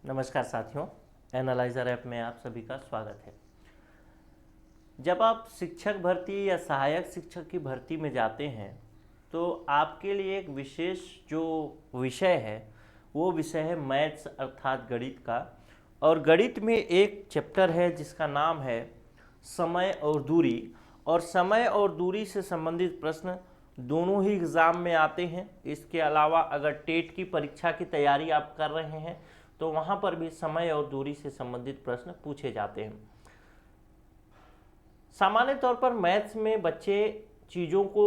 नमस्कार साथियों, analyser app में आप सभी का स्वागत है। जब आप शिक्षक भर्ती या सहायक शिक्षक की भर्ती में जाते हैं तो आपके लिए एक विशेष जो विषय है वो विषय है मैथ्स अर्थात गणित का। और गणित में एक चैप्टर है जिसका नाम है समय और दूरी। और समय और दूरी से संबंधित प्रश्न दोनों ही एग्ज़ाम में आते हैं। इसके अलावा अगर टेट की परीक्षा की तैयारी आप कर रहे हैं तो वहाँ पर भी समय और दूरी से संबंधित प्रश्न पूछे जाते हैं। सामान्य तौर पर मैथ्स में बच्चे चीज़ों को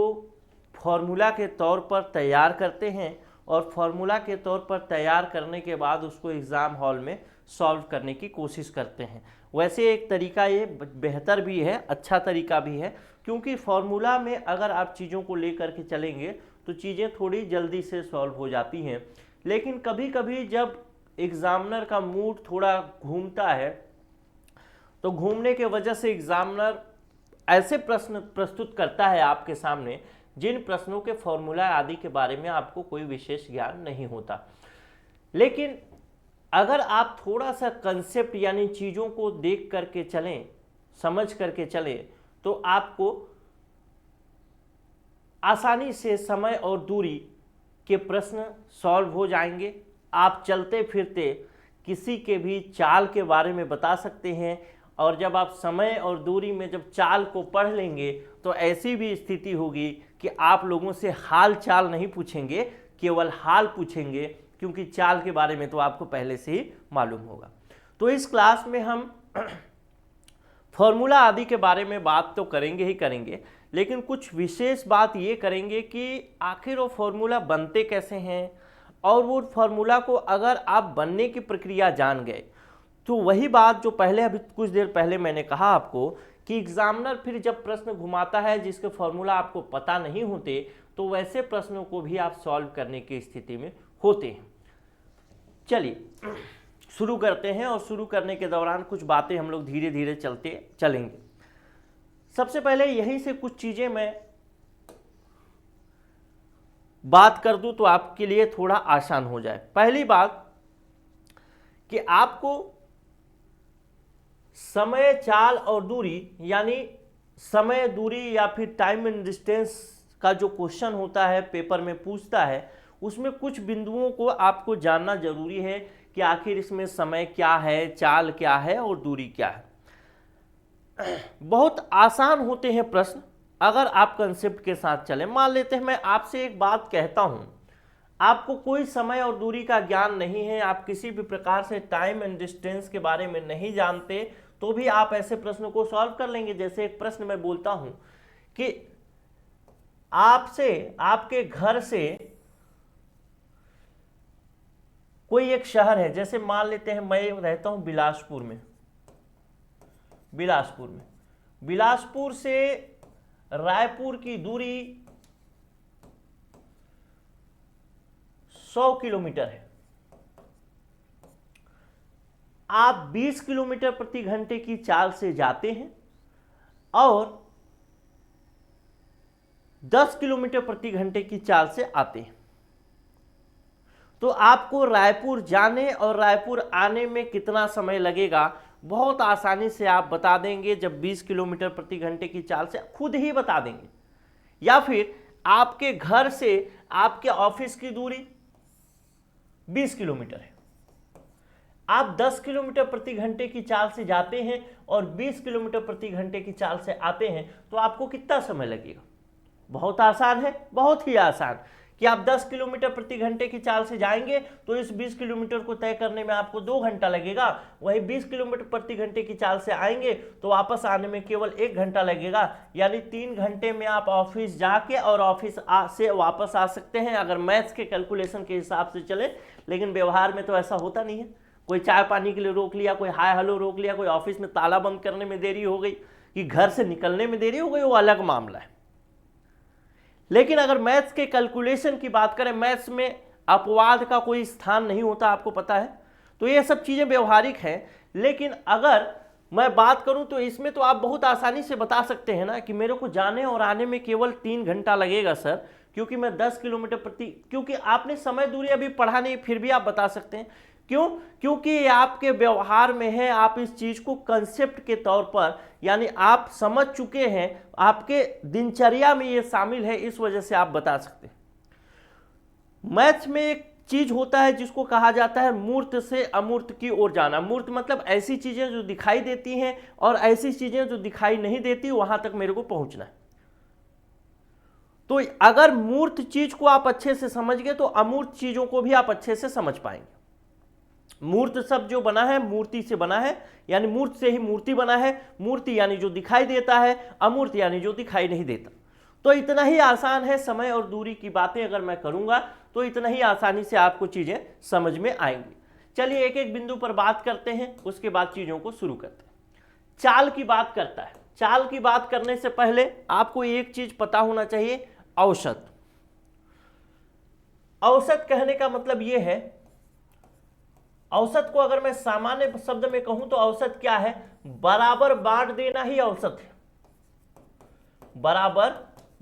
फॉर्मूला के तौर पर तैयार करते हैं और फॉर्मूला के तौर पर तैयार करने के बाद उसको एग्ज़ाम हॉल में सॉल्व करने की कोशिश करते हैं। वैसे एक तरीका ये बेहतर भी है, अच्छा तरीका भी है, क्योंकि फॉर्मूला में अगर आप चीज़ों को लेकर के चलेंगे तो चीज़ें थोड़ी जल्दी से सॉल्व हो जाती हैं। लेकिन कभी कभी जब एग्ज़ामिनर का मूड थोड़ा घूमता है तो घूमने के वजह से एग्ज़ामिनर ऐसे प्रश्न प्रस्तुत करता है आपके सामने जिन प्रश्नों के फॉर्मूला आदि के बारे में आपको कोई विशेष ज्ञान नहीं होता। लेकिन अगर आप थोड़ा सा कंसेप्ट यानी चीज़ों को देख करके चलें, समझ करके चलें, तो आपको आसानी से समय और दूरी के प्रश्न सॉल्व हो जाएंगे। आप चलते फिरते किसी के भी चाल के बारे में बता सकते हैं। और जब आप समय और दूरी में जब चाल को पढ़ लेंगे तो ऐसी भी स्थिति होगी कि आप लोगों से हाल चाल नहीं पूछेंगे, केवल हाल पूछेंगे, क्योंकि चाल के बारे में तो आपको पहले से ही मालूम होगा। तो इस क्लास में हम फॉर्मूला आदि के बारे में बात तो करेंगे ही करेंगे, लेकिन कुछ विशेष बात ये करेंगे कि आखिर वो फॉर्मूला बनते कैसे हैं। और वो फार्मूला को अगर आप बनने की प्रक्रिया जान गए तो वही बात जो पहले अभी कुछ देर पहले मैंने कहा आपको कि एग्जामिनर फिर जब प्रश्न घुमाता है जिसके फार्मूला आपको पता नहीं होते तो वैसे प्रश्नों को भी आप सॉल्व करने की स्थिति में होते हैं। चलिए शुरू करते हैं और शुरू करने के दौरान कुछ बातें हम लोग धीरे धीरे चलेंगे। सबसे पहले यहीं से कुछ चीज़ें मैं बात कर दूं तो आपके लिए थोड़ा आसान हो जाए। पहली बात कि आपको समय, चाल और दूरी यानी समय, दूरी या फिर टाइम एंड डिस्टेंस का जो क्वेश्चन होता है पेपर में पूछता है उसमें कुछ बिंदुओं को आपको जानना जरूरी है कि आखिर इसमें समय क्या है, चाल क्या है और दूरी क्या है। बहुत आसान होते हैं प्रश्न अगर आप कंसेप्ट के साथ चलें। मान लेते हैं मैं आपसे एक बात कहता हूं, आपको कोई समय और दूरी का ज्ञान नहीं है, आप किसी भी प्रकार से टाइम एंड डिस्टेंस के बारे में नहीं जानते, तो भी आप ऐसे प्रश्नों को सॉल्व कर लेंगे। जैसे एक प्रश्न मैं बोलता हूं कि आपसे, आपके घर से कोई एक शहर है, जैसे मान लेते हैं मैं रहता हूं बिलासपुर में, बिलासपुर से रायपुर की दूरी 100 किलोमीटर है। आप 20 किलोमीटर प्रति घंटे की चाल से जाते हैं और 10 किलोमीटर प्रति घंटे की चाल से आते हैं, तो आपको रायपुर जाने और रायपुर आने में कितना समय लगेगा बहुत आसानी से आप बता देंगे। जब 20 किलोमीटर प्रति घंटे की चाल से खुद ही बता देंगे। या फिर आपके घर से आपके ऑफिस की दूरी 20 किलोमीटर है, आप 10 किलोमीटर प्रति घंटे की चाल से जाते हैं और 20 किलोमीटर प्रति घंटे की चाल से आते हैं, तो आपको कितना समय लगेगा? बहुत आसान है, बहुत ही आसान कि आप 10 किलोमीटर प्रति घंटे की चाल से जाएंगे तो इस 20 किलोमीटर को तय करने में आपको 2 घंटा लगेगा। वही 20 किलोमीटर प्रति घंटे की चाल से आएंगे तो वापस आने में केवल 1 घंटा लगेगा, यानी 3 घंटे में आप ऑफिस जाके और ऑफिस से वापस आ सकते हैं अगर मैथ्स के कैलकुलेशन के हिसाब से चले। लेकिन व्यवहार में तो ऐसा होता नहीं है। कोई चाय पानी के लिए रोक लिया, कोई हाय हेलो रोक लिया, कोई ऑफिस में ताला बंद करने में देरी हो गई, कि घर से निकलने में देरी हो गई, वो अलग मामला है। लेकिन अगर मैथ्स के कैलकुलेशन की बात करें, मैथ्स में अपवाद का कोई स्थान नहीं होता, आपको पता है, तो ये सब चीजें व्यवहारिक हैं। लेकिन अगर मैं बात करूं तो इसमें तो आप बहुत आसानी से बता सकते हैं ना कि मेरे को जाने और आने में केवल 3 घंटा लगेगा सर, क्योंकि मैं 10 किलोमीटर प्रति, क्योंकि आपने समय दूरी अभी पढ़ा नहीं, फिर भी आप बता सकते हैं क्यों? क्योंकि ये आपके व्यवहार में है, आप इस चीज को कंसेप्ट के तौर पर यानी आप समझ चुके हैं, आपके दिनचर्या में ये शामिल है, इस वजह से आप बता सकते हैं। मैथ्स में एक चीज होता है जिसको कहा जाता है मूर्त से अमूर्त की ओर जाना। मूर्त मतलब ऐसी चीजें जो दिखाई देती हैं और ऐसी चीजें जो दिखाई नहीं देती, वहां तक मेरे को पहुंचना है। तो अगर मूर्त चीज को आप अच्छे से समझ गए तो अमूर्त चीजों को भी आप अच्छे से समझ पाएंगे। मूर्त शब्द जो बना है मूर्ति से बना है, यानी मूर्त से ही मूर्ति बना है। मूर्ति यानी जो दिखाई देता है, अमूर्त यानी जो दिखाई नहीं देता। तो इतना ही आसान है, समय और दूरी की बातें अगर मैं करूंगा तो इतना ही आसानी से आपको चीजें समझ में आएंगी। चलिए एक एक बिंदु पर बात करते हैं, उसके बाद चीजों को शुरू करते हैं। चाल की बात करता है। चाल की बात करने से पहले आपको एक चीज पता होना चाहिए, औसत। औसत कहने का मतलब यह है, औसत को अगर मैं सामान्य शब्द में कहूं तो औसत क्या है? बराबर बांट देना ही औसत है। बराबर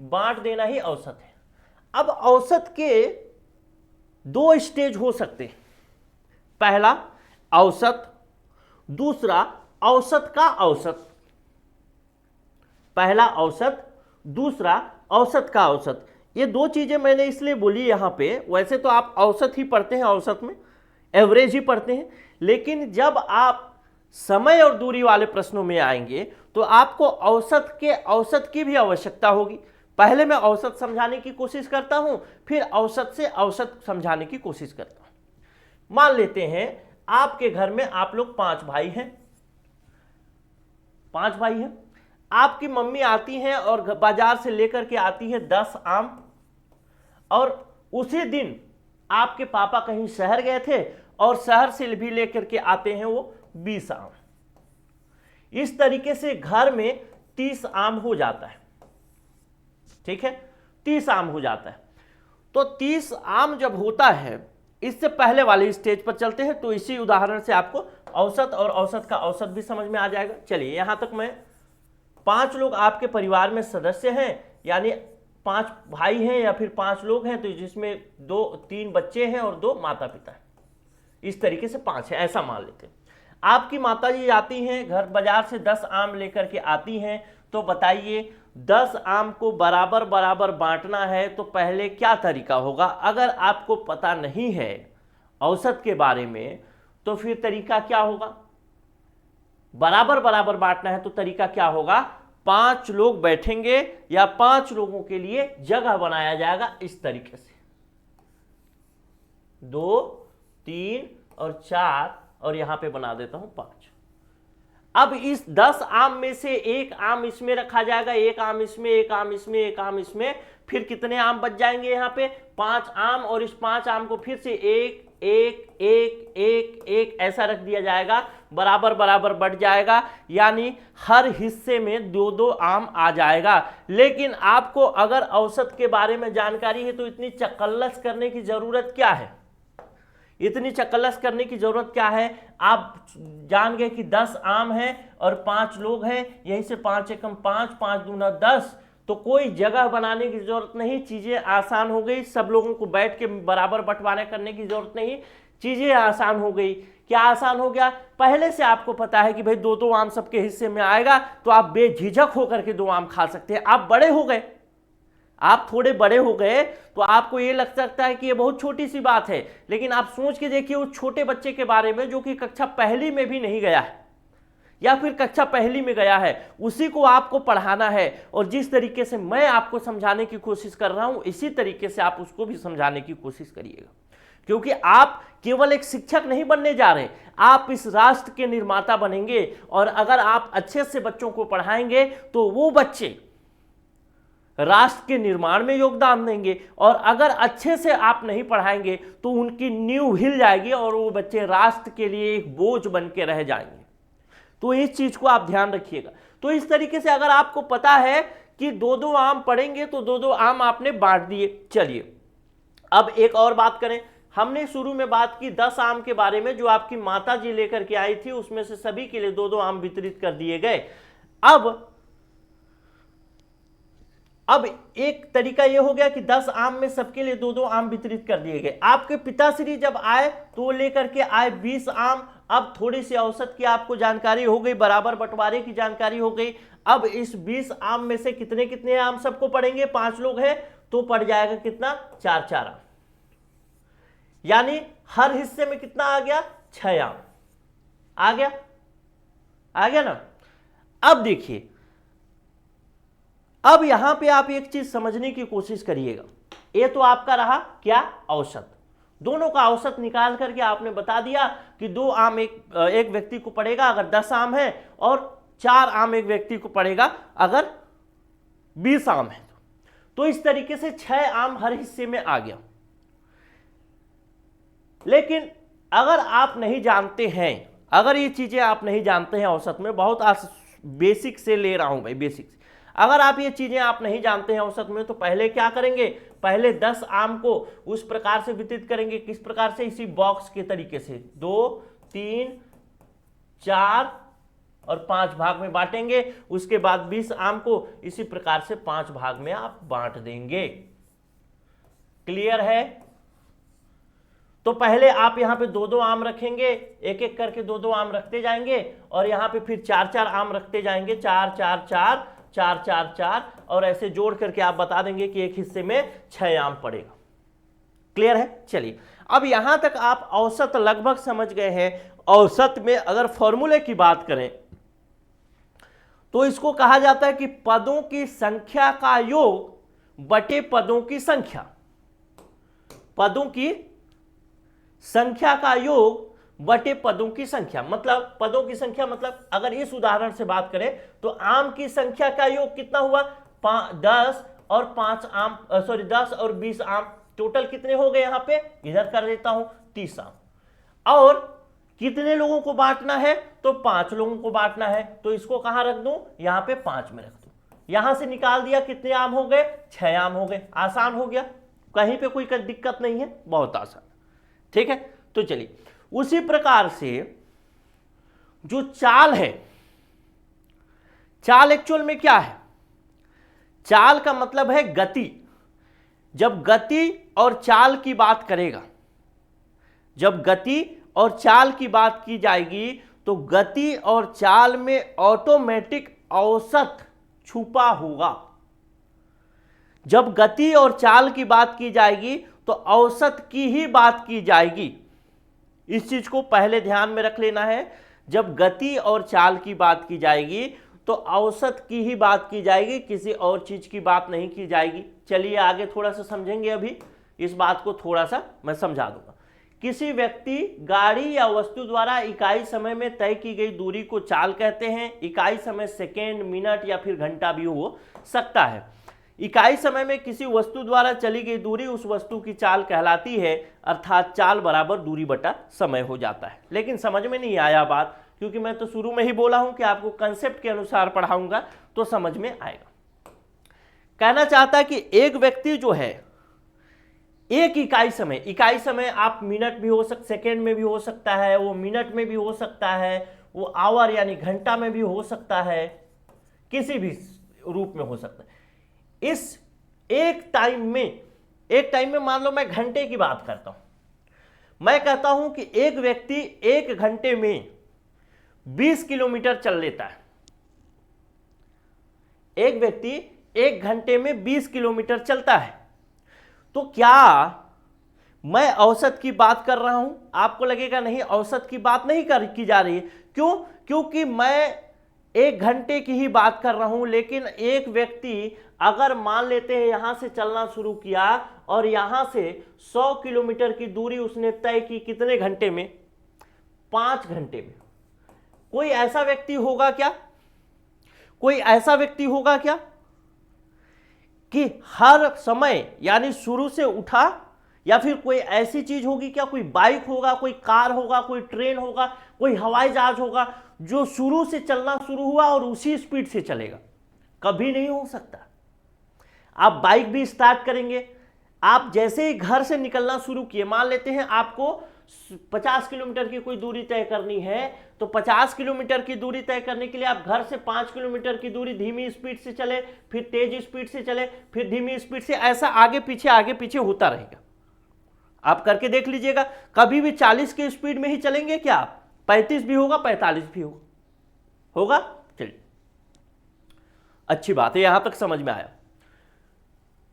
बांट देना ही औसत है। अब औसत के दो स्टेज हो सकते हैं। पहला औसत, दूसरा औसत का औसत। पहला औसत, दूसरा औसत का औसत। ये दो चीजें मैंने इसलिए बोली यहां पे, वैसे तो आप औसत ही पढ़ते हैं, औसत में एवरेज ही पढ़ते हैं, लेकिन जब आप समय और दूरी वाले प्रश्नों में आएंगे तो आपको औसत की भी आवश्यकता होगी। पहले मैं औसत समझाने की कोशिश करता हूं, फिर औसत से औसत समझाने की कोशिश करता हूं। मान लेते हैं आपके घर में आप लोग 5 भाई हैं। 5 भाई हैं। आपकी मम्मी आती हैं और बाजार से लेकर के आती है 10 आम, और उसी दिन आपके पापा कहीं शहर गए थे और शहर से भी लेकर के आते हैं वो 20 आम। इस तरीके से घर में 30 आम हो जाता है। ठीक है, 30 आम हो जाता है। तो 30 आम जब होता है, इससे पहले वाले स्टेज पर चलते हैं, तो इसी उदाहरण से आपको औसत और औसत का औसत भी समझ में आ जाएगा। चलिए यहां तक मैं 5 लोग आपके परिवार में सदस्य हैं, यानी 5 भाई हैं या फिर 5 लोग हैं, तो जिसमें 3 बच्चे हैं और 2 माता पिता हैं। इस तरीके से 5 है, ऐसा मान लेते हैं। आपकी माता जी आती हैं घर, बाजार से 10 आम लेकर के आती हैं। तो बताइए 10 आम को बराबर बराबर बांटना है तो पहले क्या तरीका होगा? अगर आपको पता नहीं है औसत के बारे में तो फिर तरीका क्या होगा? बराबर बराबर बांटना है तो तरीका क्या होगा? 5 लोग बैठेंगे या 5 लोगों के लिए जगह बनाया जाएगा इस तरीके से, 2, 3 और 4, और यहां पे बना देता हूं 5। अब इस 10 आम में से एक आम इसमें रखा जाएगा, एक आम इसमें, एक आम इसमें, एक आम इसमें। फिर कितने आम बच जाएंगे? यहां पे 5 आम, और इस 5 आम को फिर से 1 1 1 1 1 ऐसा रख दिया जाएगा, बराबर बराबर बढ़ जाएगा, यानी हर हिस्से में 2-2 आम आ जाएगा। लेकिन आपको अगर औसत के बारे में जानकारी है तो इतनी चकल्लस करने की जरूरत क्या है? इतनी चकल्लस करने की जरूरत क्या है? आप जान गए कि 10 आम है और 5 लोग हैं, यहीं से 5 एकम 5, 5 दूना 10, तो कोई जगह बनाने की जरूरत नहीं, चीजें आसान हो गई। सब लोगों को बैठ के बराबर बंटवारा करने की जरूरत नहीं, चीजें आसान हो गई। क्या आसान हो गया? पहले से आपको पता है कि भाई 2-2 आम सबके हिस्से में आएगा, तो आप बेझिझक होकर के 2 आम खा सकते हैं। आप बड़े हो गए, आप थोड़े बड़े हो गए, तो आपको ये लग सकता है कि ये बहुत छोटी सी बात है, लेकिन आप सोच के देखिए उस छोटे बच्चे के बारे में जो कि कक्षा पहली में भी नहीं गया है या फिर कक्षा पहली में गया है, उसी को आपको पढ़ाना है। और जिस तरीके से मैं आपको समझाने की कोशिश कर रहा हूं, इसी तरीके से आप उसको भी समझाने की कोशिश करिएगा, क्योंकि आप केवल एक शिक्षक नहीं बनने जा रहे, आप इस राष्ट्र के निर्माता बनेंगे। और अगर आप अच्छे से बच्चों को पढ़ाएंगे तो वो बच्चे राष्ट्र के निर्माण में योगदान देंगे, और अगर अच्छे से आप नहीं पढ़ाएंगे तो उनकी नींव हिल जाएगी और वो बच्चे राष्ट्र के लिए एक बोझ बन के रह जाएंगे। तो इस चीज को आप ध्यान रखिएगा। तो इस तरीके से अगर आपको पता है कि 2-2 आम पड़ेंगे तो 2-2 आम आपने बांट दिए। चलिए अब एक और बात करें। हमने शुरू में बात की 10 आम के बारे में, जो आपकी माता जी लेकर के आई थी, उसमें से सभी के लिए 2-2 आम वितरित कर दिए गए। अब एक तरीका ये हो गया कि 10 आम में सबके लिए 2-2 आम वितरित कर दिए गए। आपके पिताश्री जब आए तो वो लेकर के आए 20 आम। अब थोड़ी सी औसत की आपको जानकारी हो गई, बराबर बंटवारे की जानकारी हो गई। अब इस 20 आम में से कितने कितने आम सबको पड़ेंगे, 5 लोग हैं तो पड़ जाएगा कितना, 4-4 आम, यानी हर हिस्से में कितना आ गया, 6 आम आ गया, आ गया ना। अब देखिए, अब यहां पे आप एक चीज समझने की कोशिश करिएगा। ये तो आपका रहा क्या, औसत। दोनों का औसत निकाल करके आपने बता दिया कि 2 आम एक व्यक्ति को पड़ेगा अगर 10 आम है, और 4 आम एक व्यक्ति को पड़ेगा अगर 20 आम है। तो इस तरीके से 6 आम हर हिस्से में आ गया। लेकिन अगर आप नहीं जानते हैं, अगर ये चीजें आप नहीं जानते हैं औसत में, बहुत बेसिक से ले रहा हूं भाई, बेसिक से, अगर आप ये चीजें आप नहीं जानते हैं औसत में, तो पहले क्या करेंगे, पहले 10 आम को उस प्रकार से वितरित करेंगे, किस प्रकार से, इसी बॉक्स के तरीके से 2, 3, 4 और 5 भाग में बांटेंगे। उसके बाद 20 आम को इसी प्रकार से 5 भाग में आप बांट देंगे। क्लियर है। तो पहले आप यहां पे 2-2 आम रखेंगे, एक एक करके 2-2 आम रखते जाएंगे, और यहां पे फिर 4-4 आम रखते जाएंगे, 4-4-4 4-4-4, और ऐसे जोड़ करके आप बता देंगे कि एक हिस्से में 6 आम पड़ेगा। क्लियर है। चलिए, अब यहां तक आप औसत लगभग समझ गए हैं। औसत में अगर फॉर्मूले की बात करें तो इसको कहा जाता है कि पदों की संख्या का योग बटे पदों की संख्या। पदों की संख्या का योग बटे पदों की संख्या, मतलब पदों की संख्या, मतलब अगर इस उदाहरण से बात करें तो आम की संख्या का योग कितना हुआ, 10 और 5 आम, सॉरी 10 और 20 आम, टोटल कितने हो गए, यहां पे इधर कर देता हूं 30 आम। और कितने लोगों को बांटना है, तो 5 लोगों को बांटना है, तो इसको कहां रख दूं, यहां पे 5 में रख दूं। यहां से निकाल दिया, कितने आम हो गए, 6 आम हो गए। आसान हो गया, कहीं पे कोई दिक्कत नहीं है, बहुत आसान। ठीक है। तो चलिए, उसी प्रकार से जो चाल है, चाल एक्चुअल में क्या है, चाल का मतलब है गति। जब गति और चाल की बात करेगा, जब गति और चाल की बात की जाएगी, तो गति और चाल में ऑटोमेटिक औसत छुपा होगा। जब गति और चाल की बात की जाएगी तो औसत की ही बात की जाएगी। इस चीज को पहले ध्यान में रख लेना है। जब गति और चाल की बात की जाएगी तो औसत की ही बात की जाएगी, किसी और चीज की बात नहीं की जाएगी। चलिए आगे थोड़ा सा समझेंगे, अभी इस बात को थोड़ा सा मैं समझा दूंगा। किसी व्यक्ति, गाड़ी या वस्तु द्वारा इकाई समय में तय की गई दूरी को चाल कहते हैं। इकाई समय सेकेंड, मिनट या फिर घंटा भी हो सकता है। इकाई समय में किसी वस्तु द्वारा चली गई दूरी उस वस्तु की चाल कहलाती है, अर्थात चाल बराबर दूरी बटा समय हो जाता है। लेकिन समझ में नहीं आया बात, क्योंकि मैं तो शुरू में ही बोला हूं कि आपको कंसेप्ट के अनुसार पढ़ाऊंगा तो समझ में आएगा। कहना चाहता है कि एक व्यक्ति जो है, एक इकाई समय आप मिनट भी हो सकता, सेकेंड में भी हो सकता है, वो मिनट में भी हो सकता है, वो आवर यानी घंटा में भी हो सकता है, किसी भी रूप में हो सकता है। इस एक टाइम में मान लो मैं घंटे की बात करता हूं, मैं कहता हूं कि एक व्यक्ति 1 घंटे में 20 किलोमीटर चल लेता है। एक व्यक्ति 1 घंटे में 20 किलोमीटर चलता है। तो क्या मैं औसत की बात कर रहा हूं? आपको लगेगा नहीं, औसत की बात नहीं की जा रही है। क्यों? क्योंकि मैं 1 घंटे की ही बात कर रहा हूं। लेकिन एक व्यक्ति अगर मान लेते हैं यहां से चलना शुरू किया और यहां से 100 किलोमीटर की दूरी उसने तय की, कितने घंटे में? 5 घंटे में। कोई ऐसा व्यक्ति होगा क्या, कोई ऐसा व्यक्ति होगा क्या कि हर समय यानी शुरू से उठा, या फिर कोई ऐसी चीज होगी क्या, कोई बाइक होगा, कोई कार होगा, कोई ट्रेन होगा, कोई हवाई जहाज होगा जो शुरू से चलना शुरू हुआ और उसी स्पीड से चलेगा? कभी नहीं हो सकता। आप बाइक भी स्टार्ट करेंगे, आप जैसे ही घर से निकलना शुरू किए, मान लेते हैं आपको 50 किलोमीटर की कोई दूरी तय करनी है तो 50 किलोमीटर की दूरी तय करने के लिए आप घर से 5 किलोमीटर की दूरी धीमी स्पीड से चले, फिर तेज स्पीड से चले, फिर धीमी स्पीड से, ऐसा आगे पीछे होता रहेगा। आप करके देख लीजिएगा, कभी भी 40 की स्पीड में ही चलेंगे क्या? 35 भी होगा, 45 भी होगा। चलिए, अच्छी बात है, यहां तक समझ में आया।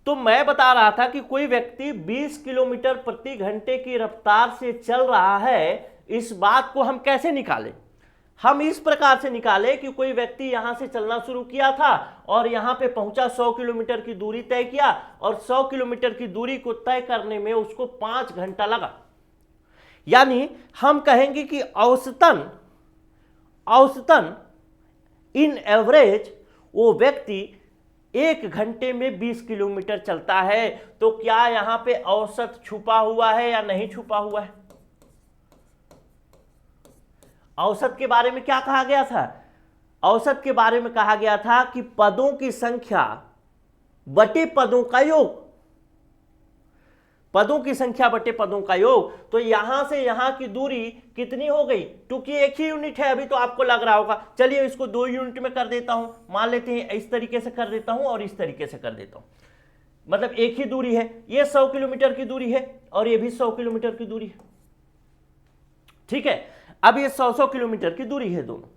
तो मैं बता रहा था कि कोई व्यक्ति 20 किलोमीटर प्रति घंटे की रफ्तार से चल रहा है, इस बात को हम कैसे निकालें? हम इस प्रकार से निकाले कि कोई व्यक्ति यहां से चलना शुरू किया था और यहां पे पहुंचा, 100 किलोमीटर की दूरी तय किया और 100 किलोमीटर की दूरी को तय करने में उसको 5 घंटा लगा। यानी हम कहेंगे कि औसतन इन एवरेज वो व्यक्ति 1 घंटे में 20 किलोमीटर चलता है। तो क्या यहां पे औसत छुपा हुआ है या नहीं छुपा हुआ है? औसत के बारे में क्या कहा गया था? औसत के बारे में कहा गया था कि पदों की संख्या बटे पदों का योग, पदों की संख्या बटे पदों का योग। तो यहां से यहां की दूरी कितनी हो गई? क्योंकि एक ही यूनिट है, अभी तो आपको लग रहा होगा। चलिए इसको 2 यूनिट में कर देता हूं, मान लेते हैं इस तरीके से कर देता हूं और इस तरीके से कर देता हूं, मतलब एक ही दूरी है। ये 100 किलोमीटर की दूरी है और ये भी 100 किलोमीटर की दूरी है, ठीक है। अब ये 100 किलोमीटर की दूरी है दोनों।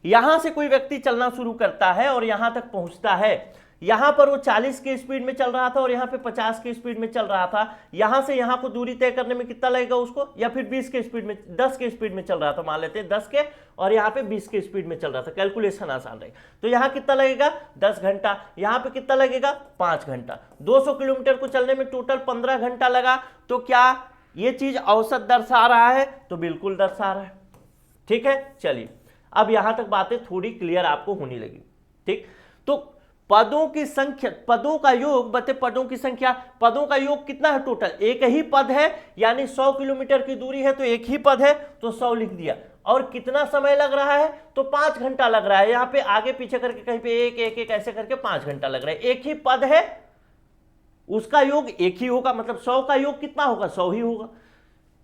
यहां से कोई व्यक्ति चलना शुरू करता है और यहां तक पहुंचता है। यहां पर वो 40 की स्पीड में चल रहा था और यहां पे 50 की स्पीड में चल रहा था। यहां से यहां को दूरी तय करने में कितना लगेगा उसको? या फिर 20 के स्पीड में, 10 के स्पीड में चल रहा था, मान लेते हैं 10 के, और यहां पे 20 के स्पीड में चल रहा था, कैलकुलेशन आसान रहेगा। तो यहां कितना लगेगा? 10 घंटा। यहां पे कितना लगेगा? 5 घंटा। 200 किलोमीटर को चलने में टोटल 15 घंटा लगा। तो क्या ये चीज औसत दर्शा रहा है? तो बिल्कुल दर्शा रहा है, ठीक है। चलिए, अब यहां तक बातें थोड़ी क्लियर आपको होने लगी, ठीक। तो पदों की संख्या, पदों का योग बटे पदों की संख्या। पदों का योग कितना है टोटल? एक ही पद है, यानी 100 किलोमीटर की दूरी है तो एक ही पद है, तो 100 लिख दिया। और कितना समय लग रहा है? तो 5 घंटा लग रहा है। यहां पे आगे पीछे करके कहीं पे एक एक एक ऐसे करके 5 घंटा लग रहा है। एक ही पद है, उसका योग एक ही होगा, मतलब 100 का योग कितना होगा? 100 ही होगा।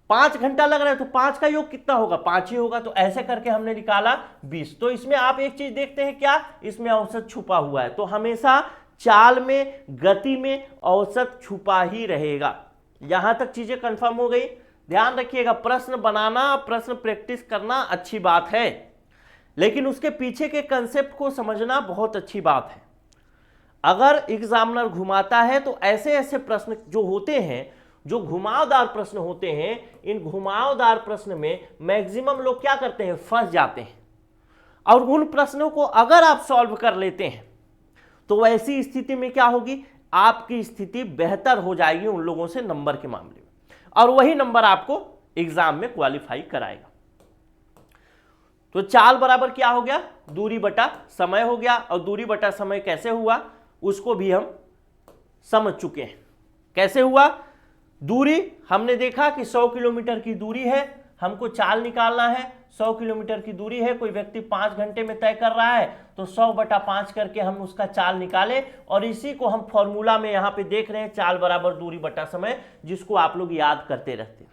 5 घंटा लग रहा है तो 5 का योग कितना होगा? 5 ही होगा। तो ऐसे करके हमने निकाला 20। तो इसमें आप एक चीज देखते हैं, क्या इसमें औसत छुपा हुआ है? तो हमेशा चाल में, गति में औसत छुपा ही रहेगा। यहां तक चीजें कंफर्म हो गई। ध्यान रखिएगा, प्रश्न बनाना, प्रश्न प्रैक्टिस करना अच्छी बात है, लेकिन उसके पीछे के कंसेप्ट को समझना बहुत अच्छी बात है। अगर एग्जामिनर घुमाता है तो ऐसे ऐसे प्रश्न जो होते हैं, जो घुमावदार प्रश्न होते हैं, इन घुमावदार प्रश्न में मैक्सिमम लोग क्या करते हैं? फंस जाते हैं। और उन प्रश्नों को अगर आप सॉल्व कर लेते हैं तो ऐसी स्थिति में क्या होगी? आपकी स्थिति बेहतर हो जाएगी उन लोगों से नंबर के मामले में, और वही नंबर आपको एग्जाम में क्वालिफाई कराएगा। तो चाल बराबर क्या हो गया? दूरी बटा समय हो गया। और दूरी बटा समय कैसे हुआ उसको भी हम समझ चुके हैं। कैसे हुआ? दूरी हमने देखा कि 100 किलोमीटर की दूरी है, हमको चाल निकालना है। 100 किलोमीटर की दूरी है, कोई व्यक्ति 5 घंटे में तय कर रहा है, तो 100 बटा 5 करके हम उसका चाल निकाले, और इसी को हम फॉर्मूला में यहां पे देख रहे हैं, चाल बराबर दूरी बटा समय, जिसको आप लोग याद करते रहते हैं।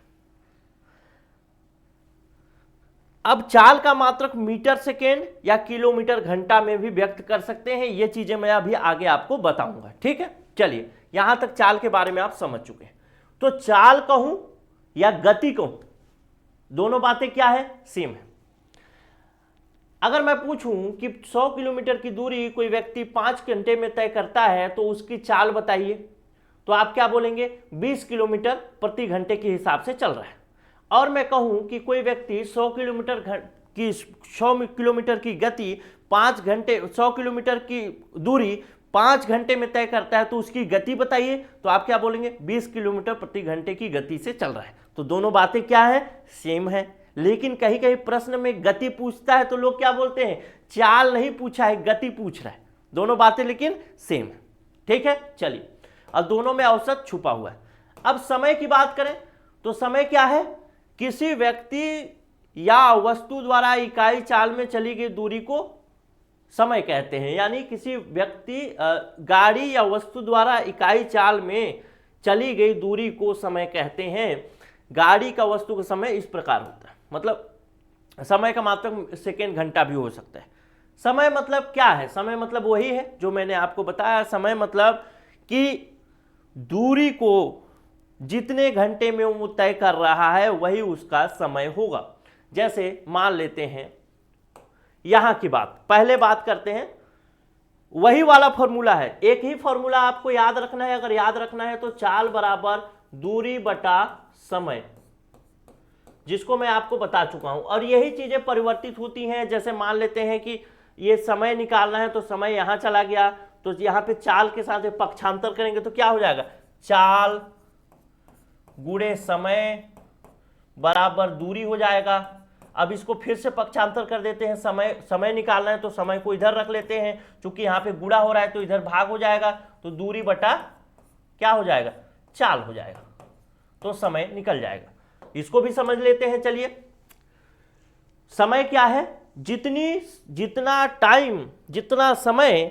अब चाल का मात्रक मीटर सेकेंड या किलोमीटर घंटा में भी व्यक्त कर सकते हैं। ये चीजें मैं अभी आगे आपको बताऊंगा, ठीक है। चलिए, यहां तक चाल के बारे में आप समझ चुके हैं। तो चाल कहूं या गति कहूं, दोनों बातें क्या है? सेम है। अगर मैं पूछूं कि 100 किलोमीटर की दूरी कोई व्यक्ति 5 घंटे में तय करता है तो उसकी चाल बताइए, तो आप क्या बोलेंगे? 20 किलोमीटर प्रति घंटे के हिसाब से चल रहा है। और मैं कहूं कि कोई व्यक्ति 100 किलोमीटर की गति 5 घंटे, 100 किलोमीटर की दूरी 5 घंटे में तय करता है, तो उसकी गति बताइए, तो आप क्या बोलेंगे? 20 किलोमीटर प्रति घंटे की गति से चल रहा है। तो दोनों बातें क्या है? सेम है। लेकिन कहीं कहीं प्रश्न में गति पूछता है तो लोग क्या बोलते हैं? चाल नहीं पूछा है, गति पूछ रहा है। दोनों बातें लेकिन सेम है, ठीक है। चलिए, अब दोनों में औसत छुपा हुआ है। अब समय की बात करें तो समय क्या है? किसी व्यक्ति या वस्तु द्वारा इकाई चाल में चली गई दूरी को समय कहते हैं। यानी किसी व्यक्ति, गाड़ी या वस्तु द्वारा इकाई चाल में चली गई दूरी को समय कहते हैं। गाड़ी का, वस्तु का समय इस प्रकार होता है। मतलब समय का मात्रक सेकेंड, घंटा भी हो सकता है। समय मतलब क्या है? समय मतलब वही है जो मैंने आपको बताया। समय मतलब कि दूरी को जितने घंटे में वो तय कर रहा है वही उसका समय होगा। जैसे मान लेते हैं यहां की बात, पहले बात करते हैं, वही वाला फॉर्मूला है, एक ही फॉर्मूला आपको याद रखना है। अगर याद रखना है तो चाल बराबर दूरी बटा समय, जिसको मैं आपको बता चुका हूं। और यही चीजें परिवर्तित होती हैं। जैसे मान लेते हैं कि ये समय निकालना है तो समय यहां चला गया, तो यहां पे चाल के साथ पक्षांतर करेंगे तो क्या हो जाएगा? चाल गुणे समय बराबर दूरी हो जाएगा। अब इसको फिर से पक्षांतर कर देते हैं, समय निकालना है तो समय को इधर रख लेते हैं, क्योंकि यहाँ पे गुणा हो रहा है तो इधर भाग हो जाएगा, तो दूरी बटा क्या हो जाएगा? चाल हो जाएगा, तो समय निकल जाएगा। इसको भी समझ लेते हैं। चलिए, समय क्या है? जितना टाइम, जितना समय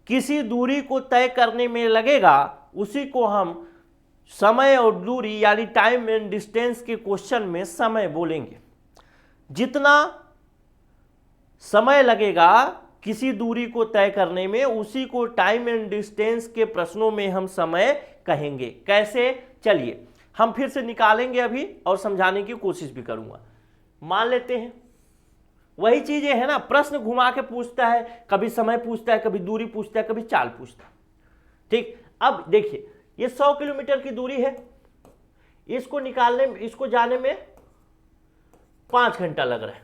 किसी दूरी को तय करने में लगेगा उसी को हम समय और दूरी यानी टाइम एंड डिस्टेंस के क्वेश्चन में समय बोलेंगे। जितना समय लगेगा किसी दूरी को तय करने में उसी को टाइम एंड डिस्टेंस के प्रश्नों में हम समय कहेंगे। कैसे? चलिए हम फिर से निकालेंगे अभी और समझाने की कोशिश भी करूंगा। मान लेते हैं वही चीजें है ना, प्रश्न घुमा के पूछता है, कभी समय पूछता है, कभी दूरी पूछता है, कभी चाल पूछता है। ठीक, अब देखिए ये 100 किलोमीटर की दूरी है, इसको निकालने में, इसको जाने में 5 घंटा लग रहा है,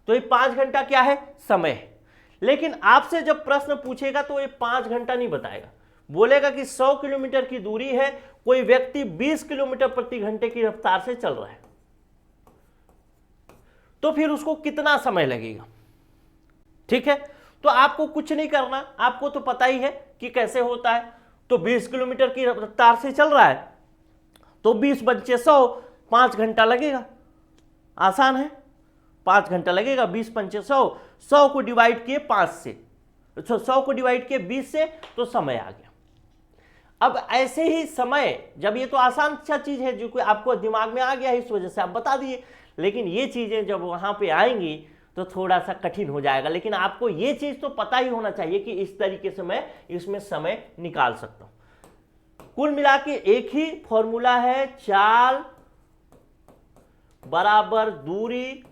तो ये 5 घंटा क्या है? समय है। लेकिन आपसे जब प्रश्न पूछेगा तो ये 5 घंटा नहीं बताएगा, बोलेगा कि 100 किलोमीटर की दूरी है, कोई व्यक्ति 20 किलोमीटर प्रति घंटे की रफ्तार से चल रहा है, तो फिर उसको कितना समय लगेगा? ठीक है, तो आपको कुछ नहीं करना, आपको तो पता ही है कि कैसे होता है। तो 20 किलोमीटर की रफ्तार से चल रहा है तो 20 बच्चे 100, 5 घंटा लगेगा। आसान है, 5 घंटा लगेगा। 20 पंचे 100, 100 को डिवाइड किए 5 से, 100 को डिवाइड किए 20 से, तो समय आ गया। अब ऐसे ही समय, जब ये तो आसान सा चीज है जो कि आपको दिमाग में आ गया है, इस वजह से आप बता दिए, लेकिन ये चीजें जब वहां पे आएंगी तो थोड़ा सा कठिन हो जाएगा। लेकिन आपको ये चीज तो पता ही होना चाहिए कि इस तरीके से मैं इसमें समय निकाल सकता हूं। कुल मिला के एक ही फॉर्मूला है, चाल बराबर दूरी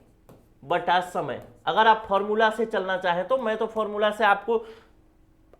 बटा समय। अगर आप फॉर्मूला से चलना चाहें तो मैं तो फॉर्मूला से आपको,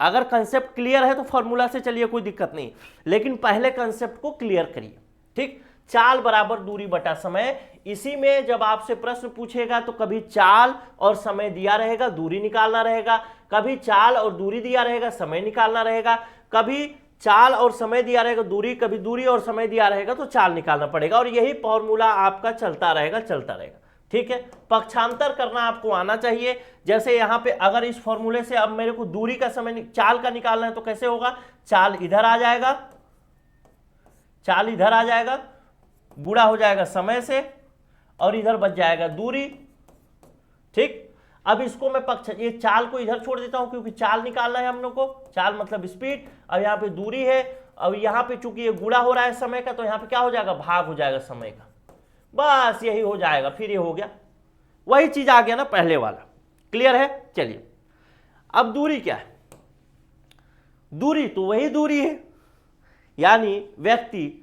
अगर कंसेप्ट क्लियर है तो फॉर्मूला से चलिए, कोई दिक्कत नहीं, लेकिन पहले कंसेप्ट को क्लियर करिए। ठीक, चाल बराबर दूरी बटा समय। इसी में जब आपसे प्रश्न पूछेगा तो कभी चाल और समय दिया रहेगा, दूरी निकालना रहेगा, कभी चाल और दूरी दिया रहेगा, समय निकालना रहेगा, कभी चाल और समय दिया रहेगा दूरी, कभी दूरी और समय दिया रहेगा तो चाल निकालना पड़ेगा, और यही फॉर्मूला आपका चलता रहेगा, चलता रहेगा। ठीक है, पक्षांतर करना आपको आना चाहिए। जैसे यहां पे अगर इस फॉर्मूले से अब मेरे को दूरी का समय, चाल का निकालना है तो कैसे होगा? चाल इधर आ जाएगा, चाल इधर आ जाएगा, गुणा हो जाएगा समय से, और इधर बच जाएगा दूरी। ठीक, अब इसको मैं ये चाल को इधर छोड़ देता हूं क्योंकि चाल निकालना है हम लोग को, चाल मतलब स्पीड, और यहाँ पे दूरी है, और यहाँ पे चूंकि ये गुणा हो रहा है समय का, तो यहाँ पे क्या हो जाएगा? भाग हो जाएगा समय का। बस यही हो जाएगा, फिर ये हो गया, वही चीज आ गया ना पहले वाला। क्लियर है? चलिए, अब दूरी क्या है? दूरी तो वही दूरी है, यानी व्यक्ति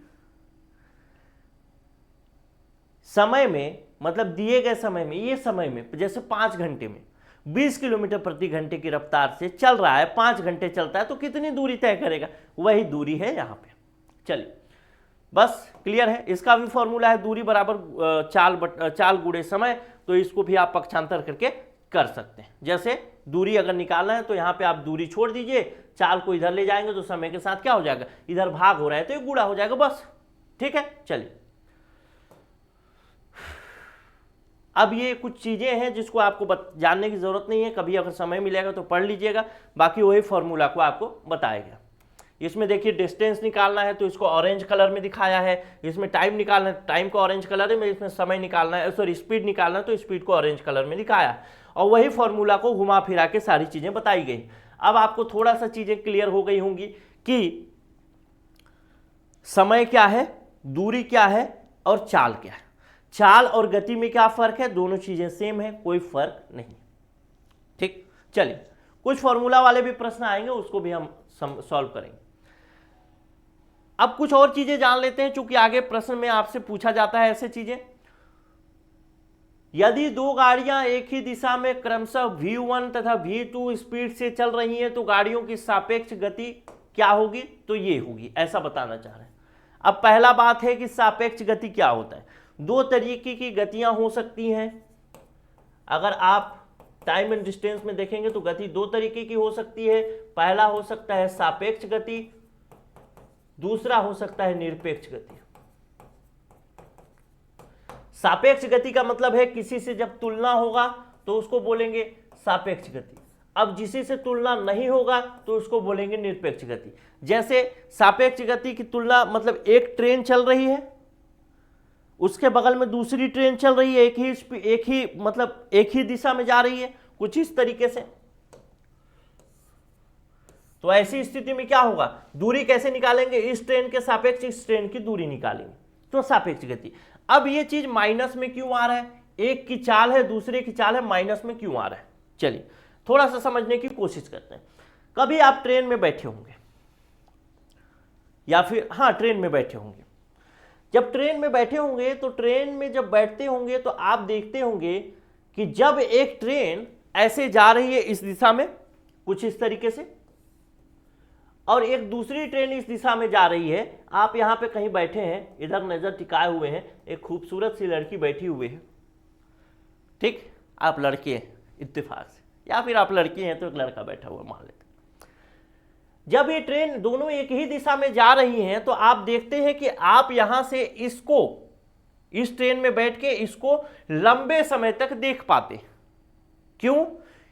समय में, मतलब दिए गए समय में, ये समय में जैसे 5 घंटे में 20 किलोमीटर प्रति घंटे की रफ्तार से चल रहा है, 5 घंटे चलता है, तो कितनी दूरी तय करेगा? वही दूरी है यहां पे। चलिए, बस क्लियर है। इसका भी फॉर्मूला है दूरी बराबर चाल गुणे समय, तो इसको भी आप पक्षांतर करके कर सकते हैं। जैसे दूरी अगर निकालना है तो यहाँ पे आप दूरी छोड़ दीजिए, चाल को इधर ले जाएंगे तो समय के साथ क्या हो जाएगा? इधर भाग हो रहा है तो ये गुणा हो जाएगा, बस। ठीक है, चलिए, अब ये कुछ चीजें हैं जिसको आपको जानने की जरूरत नहीं है, कभी अगर समय मिलेगा तो पढ़ लीजिएगा, बाकी वही फॉर्मूला को आपको बताएगा। इसमें देखिए डिस्टेंस निकालना है तो इसको ऑरेंज कलर में दिखाया है, इसमें टाइम निकालना है, टाइम को ऑरेंज कलर में, इसमें समय निकालना है, सॉरी स्पीड निकालना है तो स्पीड को ऑरेंज कलर में दिखाया, और वही फॉर्मूला को घुमा फिरा के सारी चीजें बताई गई। अब आपको थोड़ा सा चीजें क्लियर हो गई होंगी कि समय क्या है, दूरी क्या है और चाल क्या है। चाल और गति में क्या फर्क है, दोनों चीजें सेम है, कोई फर्क नहीं। ठीक, चलिए कुछ फॉर्मूला वाले भी प्रश्न आएंगे, उसको भी हम सॉल्व करेंगे। अब कुछ और चीजें जान लेते हैं, चूंकि आगे प्रश्न में आपसे पूछा जाता है ऐसे चीजें। यदि दो गाड़ियां एक ही दिशा में क्रमशः v1 तथा v2 स्पीड से चल रही हैं तो गाड़ियों की सापेक्ष गति क्या होगी, तो ये होगी, ऐसा बताना चाह रहे हैं। अब पहला बात है कि सापेक्ष गति क्या होता है। दो तरीके की गतियां हो सकती हैं। अगर आप टाइम एंड डिस्टेंस में देखेंगे तो गति दो तरीके की हो सकती है। पहला हो सकता है सापेक्ष गति, दूसरा हो सकता है निरपेक्ष गति। सापेक्ष गति का मतलब है किसी से जब तुलना होगा तो उसको बोलेंगे सापेक्ष गति। अब जिसी से तुलना नहीं होगा तो उसको बोलेंगे निरपेक्ष गति। जैसे सापेक्ष गति की तुलना मतलब एक ट्रेन चल रही है, उसके बगल में दूसरी ट्रेन चल रही है, एक ही दिशा में जा रही है, कुछ इस तरीके से। तो ऐसी स्थिति में क्या होगा, दूरी कैसे निकालेंगे, इस ट्रेन के सापेक्ष इस ट्रेन की दूरी निकालेंगे, तो सापेक्ष गति। अब ये चीज माइनस में क्यों आ रहा है, एक की चाल है दूसरे की चाल है, माइनस में क्यों आ रहा है। चलिए थोड़ा सा समझने की कोशिश करते हैं। कभी आप ट्रेन में बैठे होंगे या फिर ट्रेन में बैठे होंगे। जब ट्रेन में बैठे होंगे तो ट्रेन में जब बैठते होंगे तो आप देखते होंगे कि जब एक ट्रेन ऐसे जा रही है इस दिशा में कुछ इस तरीके से, और एक दूसरी ट्रेन इस दिशा में जा रही है। आप यहां पे कहीं बैठे हैं, इधर नजर टिकाए हुए हैं, एक खूबसूरत सी लड़की बैठी हुई है। ठीक, आप लड़के हैं इत्तेफाक से, या फिर आप लड़की हैं तो एक लड़का बैठा हुआ मान लेते। जब ये ट्रेन दोनों एक ही दिशा में जा रही हैं तो आप देखते हैं कि आप यहां से इसको, इस ट्रेन में बैठ के इसको लंबे समय तक देख पाते। क्यों,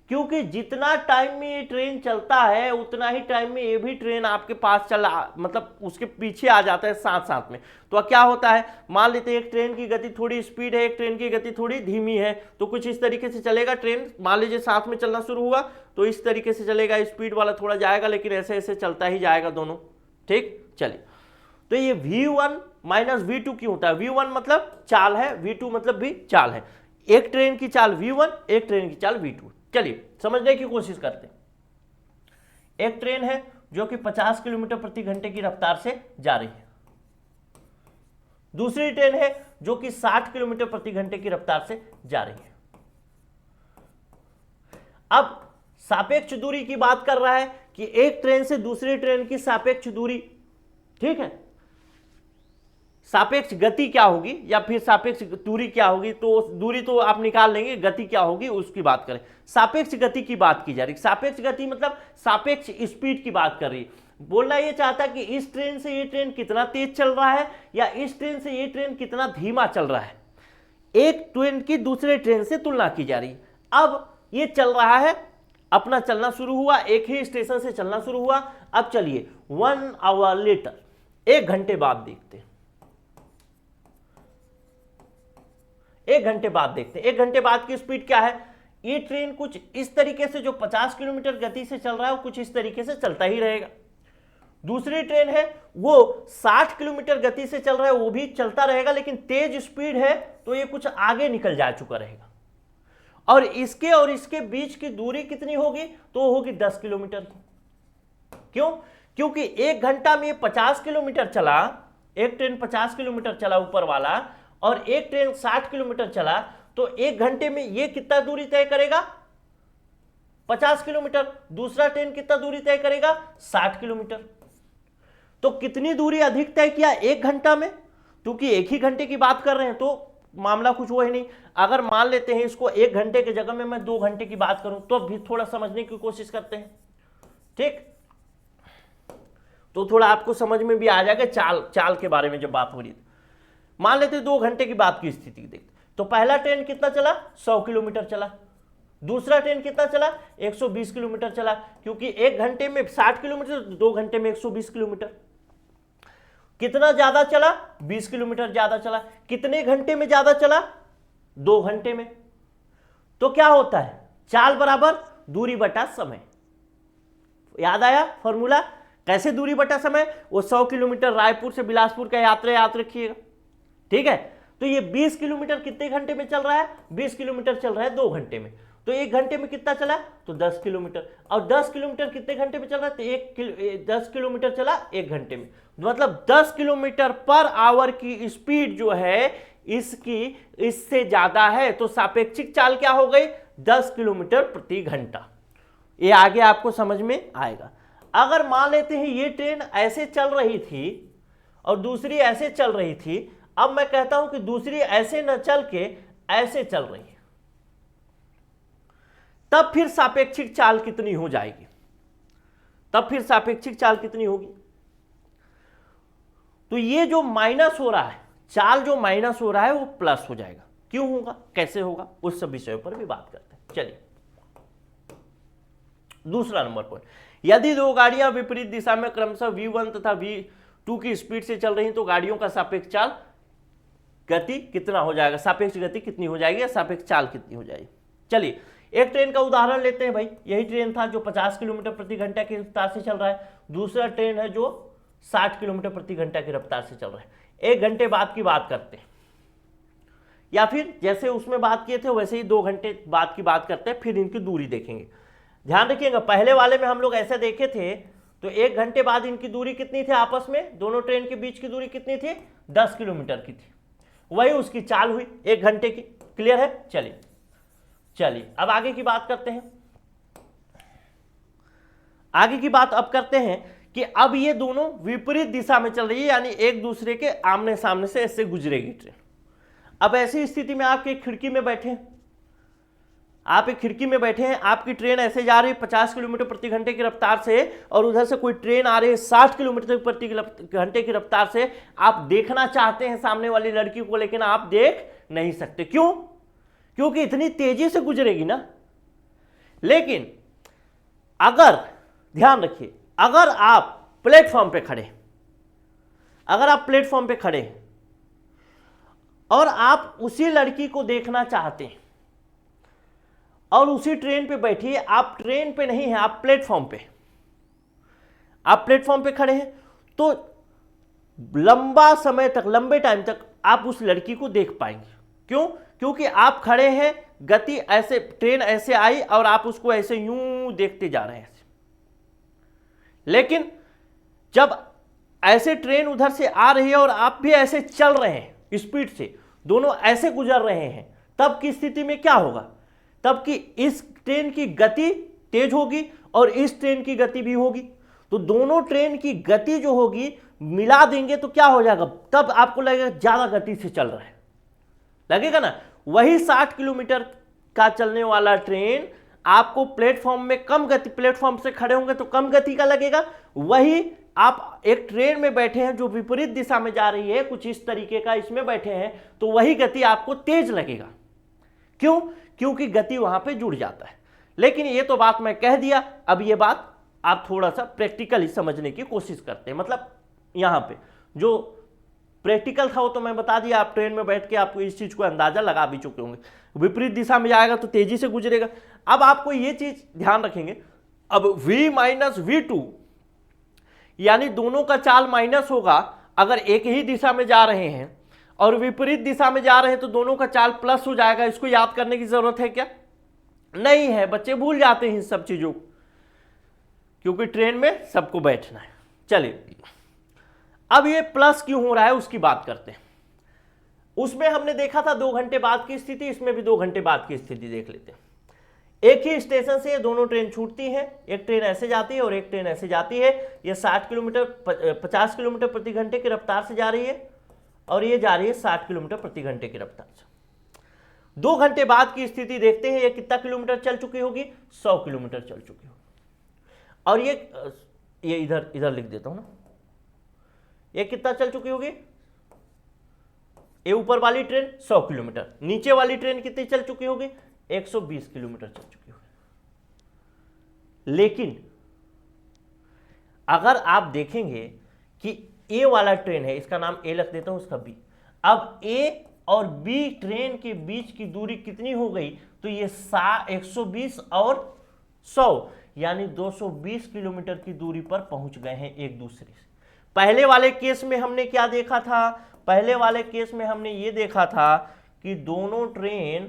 क्योंकि जितना टाइम में ये ट्रेन चलता है उतना ही टाइम में ये भी ट्रेन आपके पास चला, मतलब उसके पीछे आ जाता है साथ साथ में। तो क्या होता है, मान लेते हैं एक ट्रेन की गति थोड़ी स्पीड है, एक ट्रेन की गति थोड़ी धीमी है, तो कुछ इस तरीके से चलेगा ट्रेन। मान लीजिए साथ में चलना शुरू हुआ तो इस तरीके से चलेगा, स्पीड वाला थोड़ा जाएगा लेकिन ऐसे ऐसे चलता ही जाएगा दोनों। ठीक, चलिए तो ये v1 माइनस v2 क्यों होता है। v1 मतलब चाल है, v2 मतलब भी चाल है। एक ट्रेन की चाल v1, एक ट्रेन की चाल v2। चलिए समझने की कोशिश करते हैं। एक ट्रेन है जो कि 50 किलोमीटर प्रति घंटे की रफ्तार से जा रही है, दूसरी ट्रेन है जो कि 60 किलोमीटर प्रति घंटे की रफ्तार से जा रही है। अब सापेक्ष दूरी की बात कर रहा है कि एक ट्रेन से दूसरी ट्रेन की सापेक्ष दूरी, ठीक है, सापेक्ष गति क्या होगी या फिर सापेक्ष दूरी क्या होगी, तो दूरी तो आप निकाल लेंगे, गति क्या होगी उसकी बात करें। सापेक्ष गति की बात की जा रही। सापेक्ष गति मतलब सापेक्ष स्पीड की बात कर रही है। बोलना ये चाहता है कि इस ट्रेन से ये ट्रेन कितना तेज चल रहा है या इस ट्रेन से ये ट्रेन कितना धीमा चल रहा है। एक ट्रेन की दूसरे ट्रेन से तुलना की जा रही। अब ये चल रहा है, अपना चलना शुरू हुआ, एक ही स्टेशन से चलना शुरू हुआ। अब चलिए 1 आवर लेटर, 1 घंटे बाद देखते हैं। 1 घंटे बाद देखते हैं, 1 घंटे बाद की स्पीड क्या है। ये ट्रेन कुछ इस तरीके से, जो 50 किलोमीटर गति से चल रहा है वो कुछ इस तरीके से चलता ही रहेगा। दूसरी ट्रेन है वो 60 किलोमीटर गति से चल रहा है, वो भी चलता रहेगा लेकिन तेज स्पीड है तो ये कुछ आगे निकल जा चुका रहेगा। और इसके बीच की दूरी कितनी होगी, तो होगी 10 किलोमीटर की। क्यों, क्योंकि 1 घंटा में 50 किलोमीटर चला, एक ट्रेन 50 किलोमीटर चला ऊपर वाला, और एक ट्रेन 60 किलोमीटर चला, तो 1 घंटे में ये कितना दूरी तय करेगा, 50 किलोमीटर। दूसरा ट्रेन कितना दूरी तय करेगा, 60 किलोमीटर। तो कितनी दूरी अधिक तय किया 1 घंटा में, क्योंकि 1 ही घंटे की बात कर रहे हैं तो मामला कुछ वो है नहीं। अगर मान लेते हैं इसको 1 घंटे के जगह में मैं 2 घंटे की बात करूं तो भी थोड़ा समझने की कोशिश करते हैं। ठीक, तो थोड़ा आपको समझ में भी आ जाएगा चाल के बारे में जब बात हो रही थी। मान लेते 2 घंटे की बात की स्थिति देखते, तो पहला ट्रेन कितना चला, 100 किलोमीटर चला। दूसरा ट्रेन कितना चला, 120 किलोमीटर चला, क्योंकि 1 घंटे में 60 किलोमीटर, 2 घंटे में 120 किलोमीटर। कितना ज्यादा चला, 20 किलोमीटर ज्यादा चला। कितने घंटे में ज्यादा चला, 2 घंटे में। तो क्या होता है, चाल बराबर दूरी बटा समय। याद आया फॉर्मूला, कैसे दूरी बटा समय, वो 100 किलोमीटर रायपुर से बिलासपुर का यात्रा याद रखिएगा, ठीक है। तो ये 20 किलोमीटर कितने घंटे में चल रहा है, 20 किलोमीटर चल रहा है 2 घंटे में, तो 1 घंटे में कितना चला, तो 10 किलोमीटर, और 10 किलोमीटर कितने घंटे में चल रहा है, तो 10 किलोमीटर चला 1 घंटे में, मतलब 10 किलोमीटर पर आवर की स्पीड जो है इसकी इससे ज्यादा है, तो सापेक्षिक चाल क्या हो गई, 10 किलोमीटर प्रति घंटा। ये आगे आपको समझ में आएगा। अगर मान लेते हैं ये ट्रेन ऐसे चल रही थी और दूसरी ऐसे चल रही थी, अब मैं कहता हूं कि दूसरी ऐसे न चल के ऐसे चल रही है, तब फिर सापेक्षिक चाल कितनी हो जाएगी, तब फिर सापेक्षिक चाल कितनी होगी। तो ये जो माइनस हो रहा है, चाल जो माइनस हो रहा है वो प्लस हो जाएगा। क्यों होगा, कैसे होगा, उस सब विषयों पर भी बात करते हैं। चलिए दूसरा नंबर पॉइंट, यदि दो गाड़ियां विपरीत दिशा में क्रमशः V1 तथा V2 की स्पीड से चल रही हैं तो गाड़ियों का सापेक्ष चाल गति कितना हो जाएगा, सापेक्ष गति कितनी हो जाएगी या सापेक्ष चाल कितनी हो जाएगी। चलिए एक ट्रेन का उदाहरण लेते हैं भाई, यही ट्रेन था जो 50 किलोमीटर प्रति घंटा की रफ्तार से चल रहा है, दूसरा ट्रेन है जो 60 किलोमीटर प्रति घंटा की रफ्तार से चल रहा है। 1 घंटे बाद की बात करते हैं, या फिर जैसे उसमें बात किए थे वैसे ही 2 घंटे बाद की बात करते हैं, फिर इनकी दूरी देखेंगे। ध्यान रखिएगा, पहले वाले में हम लोग ऐसे देखे थे तो 1 घंटे बाद इनकी दूरी कितनी थी, आपस में दोनों ट्रेन के बीच की दूरी कितनी थी, 10 किलोमीटर की थी, वही उसकी चाल हुई 1 घंटे की। क्लियर है। चलिए अब आगे की बात करते हैं। आगे की बात अब करते हैं कि अब ये दोनों विपरीत दिशा में चल रही है, यानी एक दूसरे के आमने सामने से ऐसे गुजरेगी ट्रेन। अब ऐसी स्थिति में आप एक खिड़की में बैठे हैं, आप एक खिड़की में बैठे हैं, आपकी ट्रेन ऐसे जा रही है 50 किलोमीटर प्रति घंटे की रफ्तार से, और उधर से कोई ट्रेन आ रही है 60 किलोमीटर प्रति घंटे की रफ्तार से। आप देखना चाहते हैं सामने वाली लड़की को, लेकिन आप देख नहीं सकते। क्यों, क्योंकि इतनी तेजी से गुजरेगी ना। लेकिन अगर ध्यान रखिए, अगर आप प्लेटफॉर्म पे खड़े, अगर आप प्लेटफॉर्म पे खड़े हैं और आप उसी लड़की को देखना चाहते हैं और उसी ट्रेन पे बैठिए, आप ट्रेन पे नहीं हैं, आप प्लेटफॉर्म पे, आप प्लेटफॉर्म पे खड़े हैं, तो लंबा समय तक, लंबे टाइम तक आप उस लड़की को देख पाएंगे। क्यों, क्योंकि आप खड़े हैं, गति ऐसे, ट्रेन ऐसे आई और आप उसको ऐसे यूं देखते जा रहे हैं। लेकिन जब ऐसे ट्रेन उधर से आ रही है और आप भी ऐसे चल रहे हैं स्पीड से, दोनों ऐसे गुजर रहे हैं, तब की स्थिति में क्या होगा, तब कि इस ट्रेन की गति तेज होगी और इस ट्रेन की गति भी होगी, तो दोनों ट्रेन की गति जो होगी मिला देंगे तो क्या हो जाएगा, तब आपको लगेगा ज्यादा गति से चल रहा है, लगेगा ना। वही 60 किलोमीटर का चलने वाला ट्रेन आपको प्लेटफॉर्म में कम गति, प्लेटफॉर्म से खड़े होंगे तो कम गति का लगेगा। वही आप एक ट्रेन में बैठे हैं जो विपरीत दिशा में जा रही है, कुछ इस तरीके का इसमें बैठे हैं, तो वही गति आपको तेज लगेगा। क्यों, क्योंकि गति वहां पे जुड़ जाता है। लेकिन ये तो बात मैं कह दिया, अब ये बात आप थोड़ा सा प्रैक्टिकली समझने की कोशिश करते हैं। मतलब यहां पे जो प्रैक्टिकल था वो तो मैं बता दिया, आप ट्रेन में बैठ के आपको इस चीज को अंदाजा लगा भी चुके होंगे। विपरीत दिशा में जाएगा तो तेजी से गुजरेगा। अब आपको ये चीज ध्यान रखेंगे, अब v माइनस V2 यानी दोनों का चाल माइनस होगा। अगर एक ही दिशा में जा रहे हैं और विपरीत दिशा में जा रहे हैं तो दोनों का चाल प्लस हो जाएगा। इसको याद करने की जरूरत है क्या, नहीं है, बच्चे भूल जाते हैं इन सब चीजों को, क्योंकि ट्रेन में सबको बैठना है। चलिए अब ये प्लस क्यों हो रहा है उसकी बात करते हैं। उसमें हमने देखा था 2 घंटे बाद की स्थिति, इसमें भी 2 घंटे बाद की स्थिति देख लेते हैं। एक ही स्टेशन से ये दोनों ट्रेन छूटती हैं, एक ट्रेन ऐसे जाती है और एक ट्रेन ऐसे जाती है। ये 50 किलोमीटर प्रति घंटे की रफ्तार से जा रही है और ये जा रही है 60 किलोमीटर प्रति घंटे की रफ्तार से। 2 घंटे बाद की स्थिति देखते हैं, ये कितना किलोमीटर चल चुकी होगी, 100 किलोमीटर चल चुकी होगी। और ये इधर लिख देता हूं ना, ये कितना चल चुकी होगी, ये ऊपर वाली ट्रेन 100 किलोमीटर, नीचे वाली ट्रेन कितनी चल चुकी होगी, 120 किलोमीटर चल चुकी होगी। लेकिन अगर आप देखेंगे कि ए वाला ट्रेन है, इसका नाम ए रख देता हूं, उसका बी, अब ए और बी ट्रेन के बीच की दूरी कितनी हो गई, तो ये 120 और 100, यानी 220 किलोमीटर की दूरी पर पहुंच गए हैं एक दूसरे से। पहले वाले केस में हमने क्या देखा था? पहले वाले केस में हमने ये देखा था कि दोनों ट्रेन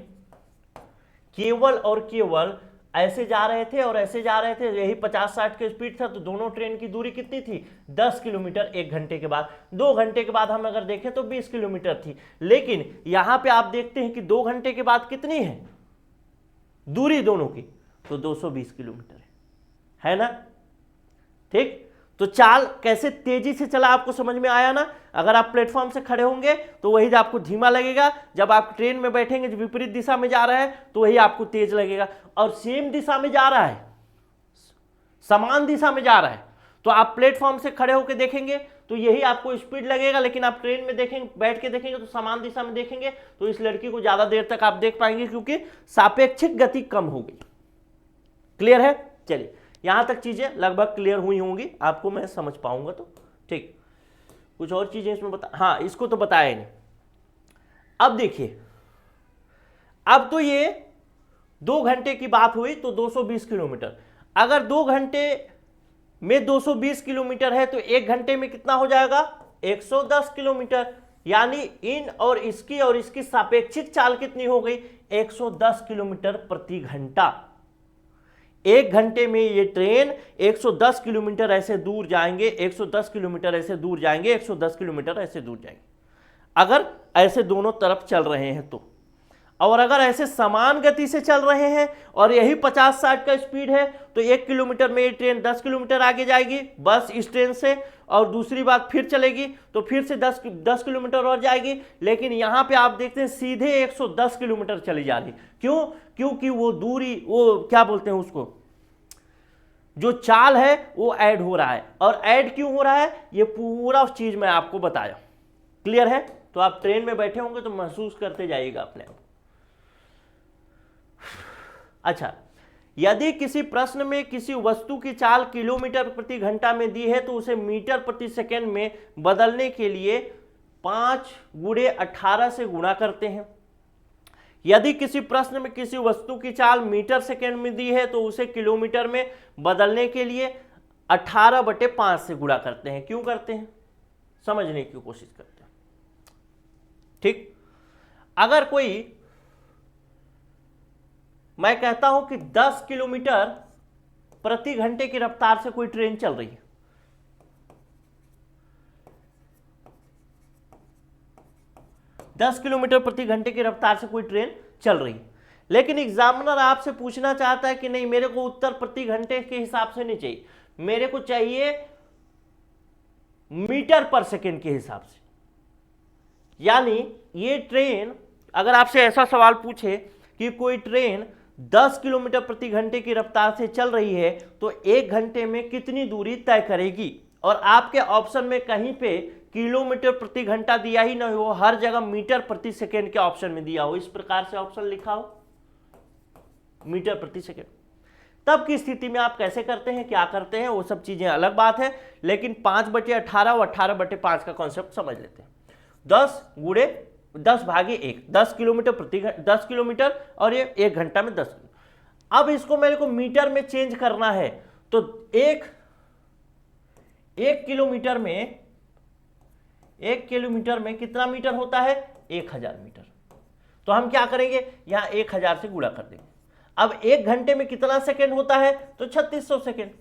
केवल और केवल ऐसे जा रहे थे और ऐसे जा रहे थे, यही 50-60 की स्पीड था, तो दोनों ट्रेन की दूरी कितनी थी? 10 किलोमीटर 1 घंटे के बाद। 2 घंटे के बाद हम अगर देखें तो 20 किलोमीटर थी। लेकिन यहां पे आप देखते हैं कि 2 घंटे के बाद कितनी है दूरी दोनों की? तो 220 किलोमीटर है ना? ठीक, तो चाल कैसे तेजी से चला आपको समझ में आया ना? अगर आप प्लेटफॉर्म से खड़े होंगे तो वही आपको धीमा लगेगा, जब आप ट्रेन में बैठेंगे जो विपरीत दिशा में जा रहा है तो वही आपको तेज लगेगा। और सेम दिशा में जा रहा है, समान दिशा में जा रहा है, तो आप प्लेटफॉर्म से खड़े होकर देखेंगे तो यही आपको स्पीड लगेगा। लेकिन आप ट्रेन में देखेंगे, बैठ के देखेंगे तो समान दिशा में देखेंगे, तो इस लड़की को ज्यादा देर तक आप देख पाएंगे क्योंकि सापेक्षिक गति कम हो गई। क्लियर है? चलिए, यहां तक चीजें लगभग क्लियर हुई होंगी, आपको मैं समझ पाऊंगा तो ठीक। कुछ और चीजें इसमें हाँ, इसको तो बताया ही नहीं। अब देखिए, अब तो ये 2 घंटे की बात हुई तो 220 किलोमीटर। अगर 2 घंटे में 220 किलोमीटर है तो 1 घंटे में कितना हो जाएगा? 110 किलोमीटर। यानी इन और इसकी सापेक्षिक चाल कितनी हो गई? 110 किलोमीटर प्रति घंटा। 1 घंटे में ये ट्रेन 110 किलोमीटर ऐसे दूर जाएंगे, 110 किलोमीटर ऐसे दूर जाएंगे, 110 किलोमीटर ऐसे दूर जाएंगे, अगर ऐसे दोनों तरफ चल रहे हैं तो। और अगर ऐसे समान गति से चल रहे हैं और यही 50-60 का स्पीड है तो 1 किलोमीटर में ये ट्रेन 10 किलोमीटर आगे जाएगी बस इस ट्रेन से, और दूसरी बात फिर चलेगी तो फिर से 10 किलोमीटर और जाएगी। लेकिन यहाँ पे आप देखते हैं सीधे 110 किलोमीटर चली जा रही। क्यों? क्योंकि वो दूरी, वो क्या बोलते हैं उसको, जो चाल है वो ऐड हो रहा है। और ऐड क्यों हो रहा है ये पूरा चीज मैं आपको बताया। क्लियर है? तो आप ट्रेन में बैठे होंगे तो महसूस करते जाइएगा अपने आप। अच्छा, यदि किसी प्रश्न में किसी वस्तु की चाल किलोमीटर प्रति घंटा में दी है तो उसे मीटर प्रति सेकंड में बदलने के लिए 5 गुणे 18 से गुणा करते हैं। यदि किसी प्रश्न में किसी वस्तु की चाल मीटर सेकंड में दी है तो उसे किलोमीटर में बदलने के लिए 18/5 से गुणा करते हैं। क्यों करते हैं? समझने की कोशिश करते हैं। ठीक, अगर कोई, मैं कहता हूं कि 10 किलोमीटर प्रति घंटे की रफ्तार से कोई ट्रेन चल रही है, दस किलोमीटर प्रति घंटे की रफ्तार से कोई ट्रेन चल रही है, लेकिन एग्जामिनर आपसे पूछना चाहता है कि नहीं, मेरे को उत्तर प्रति घंटे के हिसाब से नहीं चाहिए, मेरे को चाहिए मीटर पर सेकंड के हिसाब से। यानी ये ट्रेन, अगर आपसे ऐसा सवाल पूछे कि कोई ट्रेन 10 किलोमीटर प्रति घंटे की रफ्तार से चल रही है तो 1 घंटे में कितनी दूरी तय करेगी, और आपके ऑप्शन में कहीं पे किलोमीटर प्रति घंटा दिया ही नहीं हो, हर जगह मीटर प्रति सेकंड के ऑप्शन में दिया हो, इस प्रकार से ऑप्शन लिखा हो मीटर प्रति सेकंड, तब की स्थिति में आप कैसे करते हैं, क्या करते हैं, वो सब चीजें अलग बात है। लेकिन 5/18 और 18/5 का कॉन्सेप्ट समझ लेते हैं। 10 गुणे 10/1, 10 किलोमीटर प्रति 10 किलोमीटर, और ये 1 घंटा में 10। अब इसको मेरे को मीटर में चेंज करना है तो एक किलोमीटर में कितना मीटर होता है? 1000 मीटर। तो हम क्या करेंगे, यहां 1000 से गुणा कर देंगे। अब 1 घंटे में कितना सेकंड होता है? तो 3600 सेकंड,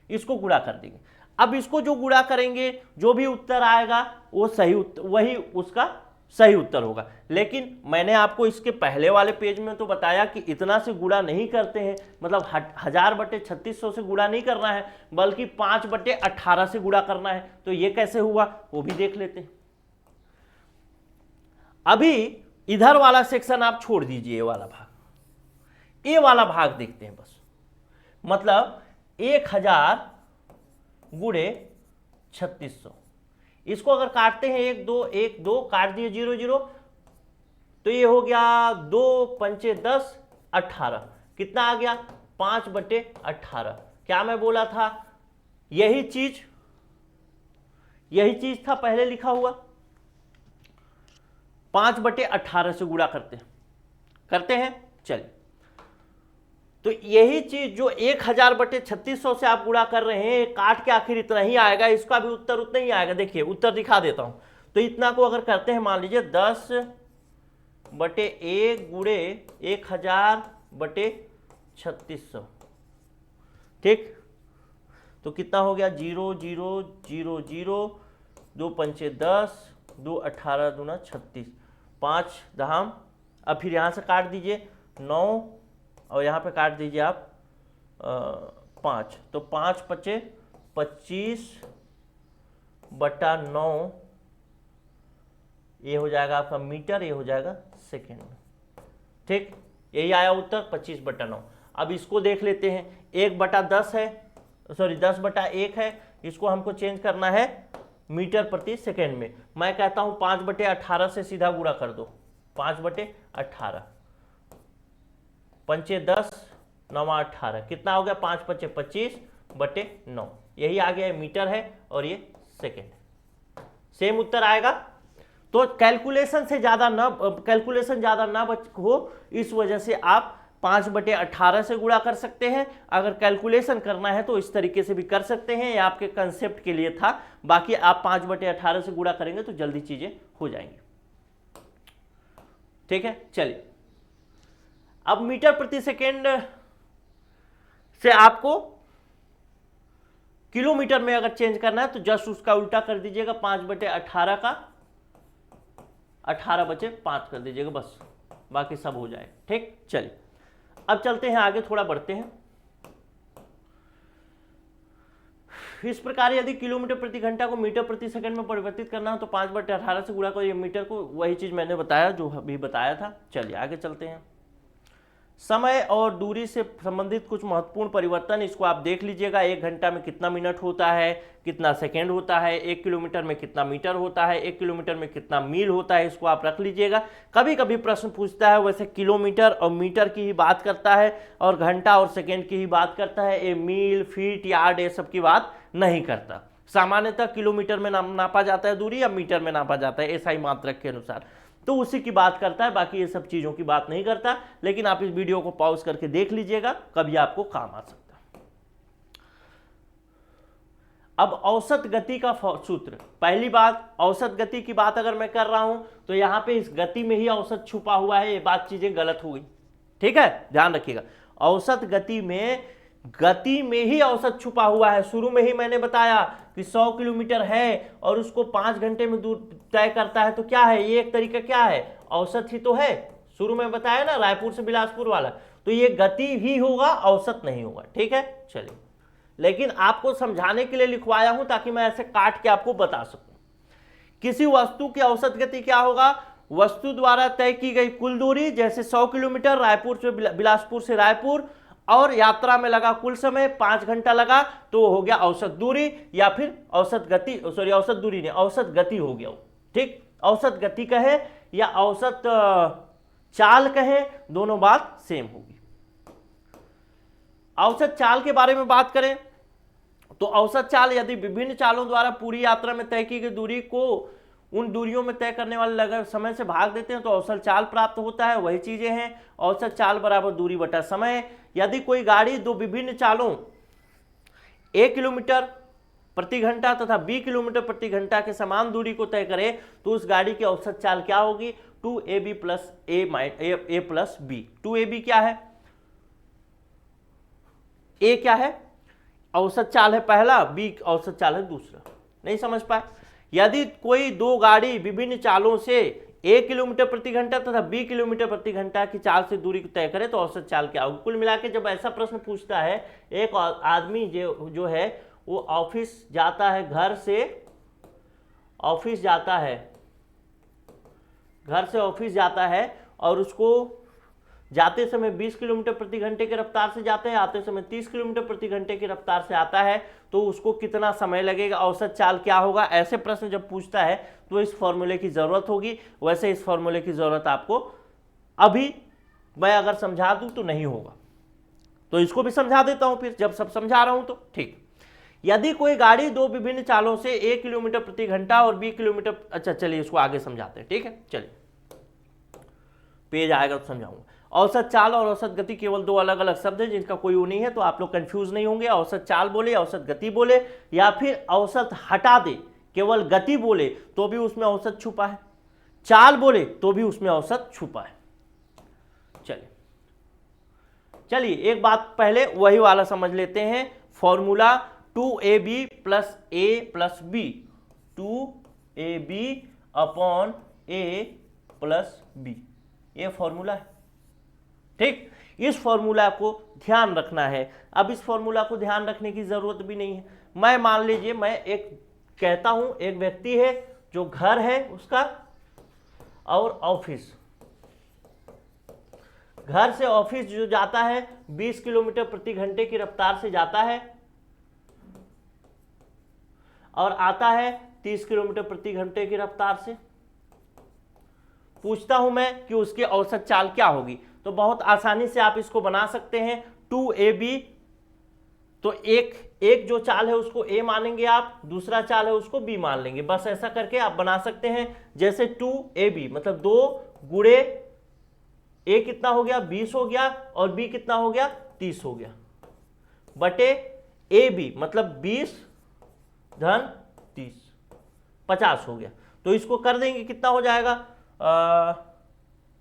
इसको गुणा कर देंगे। अब इसको जो गुणा करेंगे, जो भी उत्तर आएगा वो सही उत्तर, वही उसका सही उत्तर होगा। लेकिन मैंने आपको इसके पहले वाले पेज में तो बताया कि इतना से गुणा नहीं करते हैं, मतलब 1000/3600 से गुणा नहीं करना है, बल्कि 5/18 से गुणा करना है। तो ये कैसे हुआ वो भी देख लेते हैं। अभी इधर वाला सेक्शन आप छोड़ दीजिए, ये वाला भाग, ये वाला भाग देखते हैं बस। मतलब 1000 गुणे 3600, इसको अगर काटते हैं 1 2 1 2 काट दिए 0 0, तो ये हो गया 2 पंचे 10 18, कितना आ गया? 5/18। क्या मैं बोला था? यही चीज था पहले लिखा हुआ। 5/18 से गुणा करते हैं। चलिए, तो यही चीज जो 1000/3600 से आप गुणा कर रहे हैं, काट के आखिर इतना ही आएगा, इसका भी उत्तर उतना ही आएगा। देखिए उत्तर दिखा देता हूं। तो इतना को अगर करते हैं, मान लीजिए 10/1 गुणे 1000/3600, ठीक। तो कितना हो गया, 0 0 0 0, 2 पंचे 10, 2 18 दूना 36, 5 दहाम, अब फिर यहाँ से काट दीजिए 9 और यहाँ पे काट दीजिए आप 5, तो 5 पचे 25/9, ये हो जाएगा आपका मीटर, ये हो जाएगा सेकेंड, ठीक। यही आया उत्तर 25/9। अब इसको देख लेते हैं, 1/10 है, सॉरी 10/1 है, इसको हमको चेंज करना है मीटर प्रति सेकेंड में। मैं कहता हूं 5/18 से सीधा गुणा कर दो, 5/18, पंचे 10, 9 18, कितना हो गया, 5 पचे 25/9, यही आ गया, मीटर है और ये सेकेंड, सेम उत्तर आएगा। तो कैलकुलेशन ज्यादा ना हो, इस वजह से आप 5/18 से गुणा कर सकते हैं। अगर कैलकुलेशन करना है तो इस तरीके से भी कर सकते हैं, ये आपके कंसेप्ट के लिए था। बाकी आप 5/18 से गुणा करेंगे तो जल्दी चीजें हो जाएंगी, ठीक है। चलिए, अब मीटर प्रति सेकेंड से आपको किलोमीटर में अगर चेंज करना है तो जस्ट उसका उल्टा कर दीजिएगा, 5/18 का 18/5 कर दीजिएगा, बस, बाकी सब हो जाए, ठीक। चलिए, अब चलते हैं आगे, थोड़ा बढ़ते हैं। इस प्रकार यदि किलोमीटर प्रति घंटा को मीटर प्रति सेकंड में परिवर्तित करना हो तो 5/18 से गुणा करो, ये मीटर को, वही चीज मैंने बताया जो अभी बताया था। चलिए आगे चलते हैं। समय और दूरी से संबंधित कुछ महत्वपूर्ण परिवर्तन, इसको आप देख लीजिएगा। 1 घंटा में कितना मिनट होता है, कितना सेकेंड होता है, 1 किलोमीटर में कितना मीटर होता है, 1 किलोमीटर में कितना मील होता है, इसको आप रख लीजिएगा। कभी कभी प्रश्न पूछता है, वैसे किलोमीटर और मीटर की ही बात करता है और घंटा और सेकेंड की ही बात करता है, ये मील, फीट, यार्ड, ये सब की बात नहीं करता। सामान्यतः किलोमीटर में नापा जाता है दूरी या मीटर में नापा जाता है, ऐसा ही मात्रक के अनुसार, तो उसी की बात करता है, बाकी ये सब चीजों की बात नहीं करता। लेकिन आप इस वीडियो को पॉज करके देख लीजिएगा, कभी आपको काम आ सकता है। अब औसत गति का सूत्र, पहली बात, औसत गति की बात अगर मैं कर रहा हूं तो यहां पे इस गति में ही औसत छुपा हुआ है, ये बात चीजें गलत हो गई, ठीक है, ध्यान रखिएगा। औसत गति में ही औसत छुपा हुआ है। शुरू में ही मैंने बताया कि 100 किलोमीटर है और उसको 5 घंटे में दूर तय करता है, तो क्या है ये, एक तरीका क्या है, औसत ही तो है। शुरू में बताया ना, रायपुर से बिलासपुर वाला, तो ये गति ही होगा, औसत नहीं होगा, ठीक है। चलिए, लेकिन आपको समझाने के लिए लिखवाया हूं ताकि मैं ऐसे काट के आपको बता सकूं। किसी वस्तु की औसत गति क्या होगा, वस्तु द्वारा तय की गई कुल दूरी, जैसे 100 किलोमीटर रायपुर से बिलासपुर से रायपुर, और यात्रा में लगा कुल समय 5 घंटा लगा, तो हो गया औसत दूरी, या फिर औसत गति, सॉरी औसत दूरी नहीं, औसत गति हो गया, ठीक। औसत गति कहे या औसत चाल कहे, दोनों बात सेम होगी। औसत चाल के बारे में बात करें तो औसत चाल यदि विभिन्न चालों द्वारा पूरी यात्रा में तय की गई दूरी को उन दूरियों में तय करने वाले लगे समय से भाग देते हैं तो औसत चाल प्राप्त होता है। वही चीजें हैं, औसत चाल बराबर दूरी बटा समय। यदि कोई गाड़ी दो विभिन्न चालों 1 किलोमीटर प्रति घंटा तथा 20 किलोमीटर प्रति घंटा के समान दूरी को तय करे तो उस गाड़ी की औसत चाल क्या होगी, 2ab plus a plus b। 2ab क्या है, a क्या है, औसत चाल है पहला, b औसत चाल है दूसरा। नहीं समझ पाए। यदि कोई दो गाड़ी विभिन्न चालों से 1 किलोमीटर प्रति घंटा तथा 20 किलोमीटर प्रति घंटा की चाल से दूरी तय करे तो औसत चाल क्या होगी। कुल मिला के जब ऐसा प्रश्न पूछता है, एक आदमी जो है वो ऑफिस जाता है, घर से ऑफिस जाता है और उसको जाते समय 20 किलोमीटर प्रति घंटे की रफ्तार से जाते हैं, आते समय 30 किलोमीटर प्रति घंटे की रफ्तार से आता है, तो उसको कितना समय लगेगा, औसत चाल क्या होगा। ऐसे प्रश्न जब पूछता है तो इस फॉर्मूले की जरूरत होगी। वैसे इस फॉर्मूले की जरूरत आपको अभी मैं अगर समझा दूं तो नहीं होगा, तो इसको भी समझा देता हूं फिर जब सब समझा रहा हूं तो, ठीक। यदि कोई गाड़ी दो विभिन्न चालों से 1 किलोमीटर प्रति घंटा और 20 किलोमीटर, अच्छा चलिए इसको आगे समझाते हैं, ठीक है। चलिए पेज आएगा तो समझाऊंगा। औसत चाल और औसत गति केवल दो अलग अलग शब्द हैं जिनका कोई वो नहीं है, तो आप लोग कंफ्यूज नहीं होंगे। औसत चाल बोले, औसत गति बोले, या फिर औसत हटा दे केवल गति बोले तो भी उसमें औसत छुपा है, चाल बोले तो भी उसमें औसत छुपा है। चलिए एक बात पहले वही वाला समझ लेते हैं, formula 2ab plus a plus B, 2ab upon a plus B, ये फॉर्मूला है। ठीक, इस फॉर्मूला को ध्यान रखना है। अब इस फॉर्मूला को ध्यान रखने की जरूरत भी नहीं है। मैं मान लीजिए मैं एक कहता हूं, एक व्यक्ति है जो घर है उसका और ऑफिस, घर से ऑफिस जो जाता है 20 किलोमीटर प्रति घंटे की रफ्तार से जाता है और आता है 30 किलोमीटर प्रति घंटे की रफ्तार से। पूछता हूं मैं कि उसकी औसत चाल क्या होगी, तो बहुत आसानी से आप इसको बना सकते हैं। 2ab, तो एक जो चाल है उसको a मानेंगे आप, दूसरा चाल है उसको b मान लेंगे। बस ऐसा करके आप बना सकते हैं। जैसे 2ab मतलब 2 गुणे a कितना हो गया 20 हो गया, और b कितना हो गया 30 हो गया, बटे ab मतलब 20 धन 30 50 हो गया। तो इसको कर देंगे, कितना हो जाएगा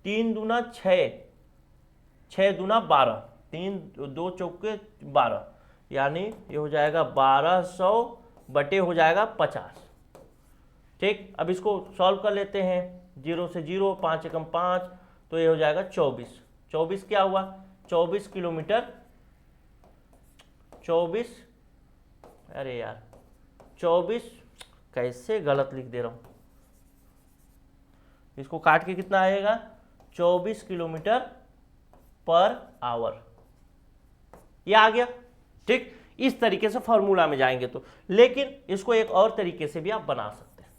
3 दूना 6, 6 दूना 12, 3 2 चौके 12, यानी ये हो जाएगा 1200 बटे हो जाएगा 50। ठीक, अब इसको सॉल्व कर लेते हैं। 0 से 0, 5 एकम 5, तो ये हो जाएगा 24। 24 क्या हुआ 24 किलोमीटर, 24, अरे यार 24 कैसे गलत लिख दे रहा हूं, इसको काट के कितना आएगा 24 किलोमीटर पर आवर, ये आ गया। ठीक, इस तरीके से फॉर्मूला में जाएंगे तो, लेकिन इसको एक और तरीके से भी आप बना सकते हैं,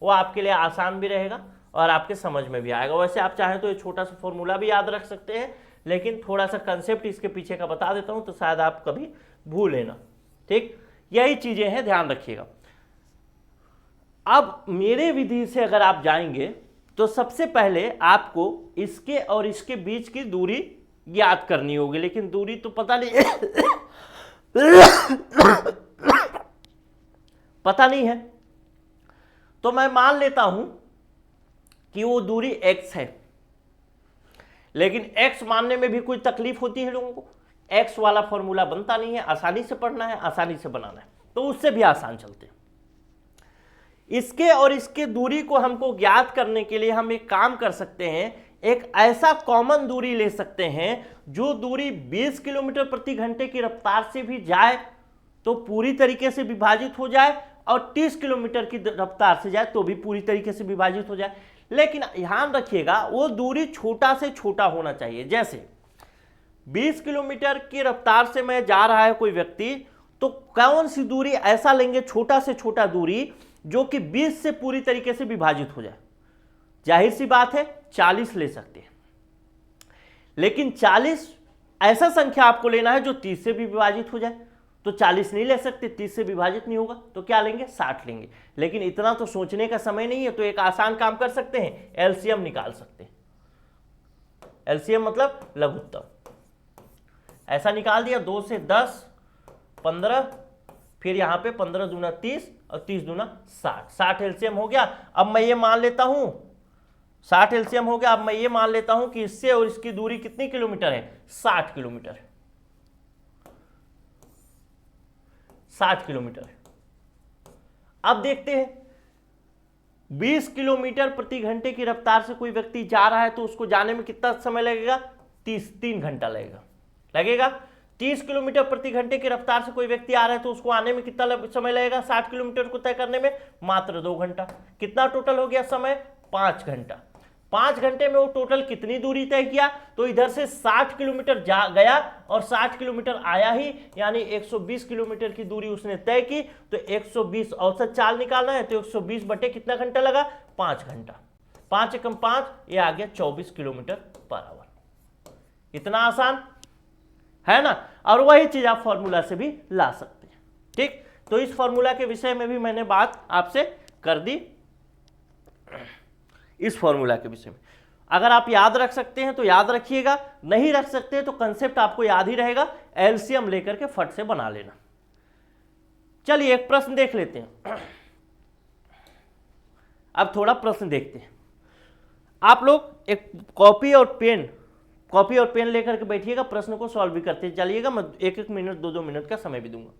वो आपके लिए आसान भी रहेगा और आपके समझ में भी आएगा। वैसे आप चाहें तो ये छोटा सा फॉर्मूला भी याद रख सकते हैं, लेकिन थोड़ा सा कंसेप्ट इसके पीछे का बता देता हूं तो शायद आप कभी भूलें ना। ठीक, यही चीजें हैं, ध्यान रखिएगा। अब मेरे विधि से अगर आप जाएंगे तो सबसे पहले आपको इसके और इसके बीच की दूरी ज्ञात करनी होगी, लेकिन दूरी तो पता नहीं पता नहीं है, तो मैं मान लेता हूं कि वो दूरी x है। लेकिन x मानने में भी कोई तकलीफ होती है लोगों को, x वाला फॉर्मूला बनता नहीं है, आसानी से पढ़ना है, आसानी से बनाना है, तो उससे भी आसान चलते हैं। इसके और इसके दूरी को हमको ज्ञात करने के लिए हम एक काम कर सकते हैं, एक ऐसा कॉमन दूरी ले सकते हैं जो दूरी 20 किलोमीटर प्रति घंटे की रफ्तार से भी जाए तो पूरी तरीके से विभाजित हो जाए, और 30 किलोमीटर की रफ्तार से जाए तो भी पूरी तरीके से विभाजित हो जाए। लेकिन ध्यान रखिएगा वो दूरी छोटा से छोटा होना चाहिए। जैसे 20 किलोमीटर की रफ्तार से मैं जा रहा है कोई व्यक्ति, तो कौन सी दूरी ऐसा लेंगे छोटा से छोटा दूरी जो कि 20 से पूरी तरीके से विभाजित हो जाए। जाहिर सी बात है 40 ले सकते हैं, लेकिन 40 ऐसा संख्या आपको लेना है जो 30 से भी विभाजित हो जाए, तो 40 नहीं ले सकते, 30 से विभाजित नहीं होगा, तो क्या लेंगे 60 लेंगे। लेकिन इतना तो सोचने का समय नहीं है, तो एक आसान काम कर सकते हैं, एलसीएम निकाल सकते हैं। एलसीएम मतलब लघुत्तम, ऐसा निकाल दिया, 2 से 10 15, फिर यहां पे 15 दूना 30 और 30 दूना 60, 60 एलसीएम हो गया। अब मैं ये मान लेता हूं 60 एलसीएम हो गया। अब मैं ये मान लेता हूं कि इससे और इसकी दूरी कितनी किलोमीटर है 60 किलोमीटर है, 60 किलोमीटर है। अब देखते हैं 20 किलोमीटर प्रति घंटे की रफ्तार से कोई व्यक्ति जा रहा है तो उसको जाने में कितना समय लगेगा 3 घंटा लगेगा। 30 किलोमीटर प्रति घंटे की रफ्तार से कोई व्यक्ति आ रहा है तो उसको आने में कितना समय लगेगा 60 किलोमीटर को तय करने में मात्र 2 घंटा। कितना टोटल हो गया समय 5 घंटा। 5 घंटे में वो टोटल कितनी दूरी तय किया, तो इधर से 60 किलोमीटर जा गया और 60 किलोमीटर आया ही, यानी 120 किलोमीटर की दूरी उसने तय की। तो 120 औसत चाल निकालना है तो 120 बटे कितना घंटा लगा 5 घंटा। 5 एकम 5, ये आ गया 24 किलोमीटर पर आवर। इतना आसान है ना। और वही चीज आप फॉर्मूला से भी ला सकते हैं। ठीक, तो इस फॉर्मूला के विषय में भी मैंने बात आपसे कर दी, इस फॉर्मूला के विषय में। अगर आप याद रख सकते हैं तो याद रखिएगा, नहीं रख सकते हैं तो कंसेप्ट आपको याद ही रहेगा, एलसीएम लेकर के फट से बना लेना। चलिए एक प्रश्न देख लेते हैं। अब थोड़ा प्रश्न देखते हैं। आप लोग एक कॉपी और पेन लेकर के बैठिएगा, प्रश्न को सॉल्व भी करते चलिएगा। मैं 1-1 मिनट 2-2 मिनट का समय भी दूंगा।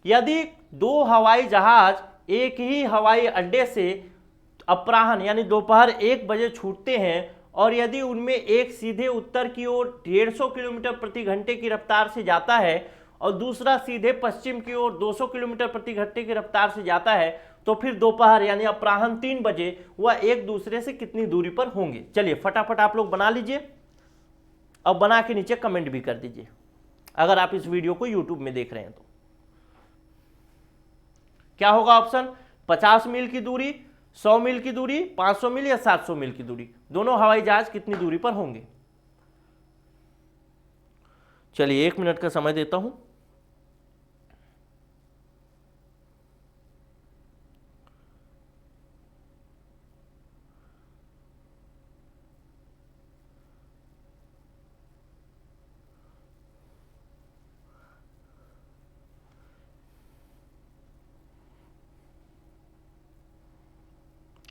यदि 2 हवाई जहाज एक ही हवाई अड्डे से अपराह्न यानी दोपहर 1 बजे छूटते हैं और यदि उनमें एक सीधे उत्तर की ओर 150 किलोमीटर प्रति घंटे की रफ्तार से जाता है और दूसरा सीधे पश्चिम की ओर 200 किलोमीटर प्रति घंटे की रफ्तार से जाता है, तो फिर दोपहर यानी अपराह्न 3 बजे वह एक दूसरे से कितनी दूरी पर होंगे। चलिए फटाफट आप लोग बना लीजिए और बना के नीचे कमेंट भी कर दीजिए, अगर आप इस वीडियो को यूट्यूब में देख रहे हैं तो। क्या होगा ऑप्शन? 50 मील की दूरी, 100 मील की दूरी, 500 मील या 700 मील की दूरी, दोनों हवाई जहाज कितनी दूरी पर होंगे। चलिए 1 मिनट का समय देता हूं।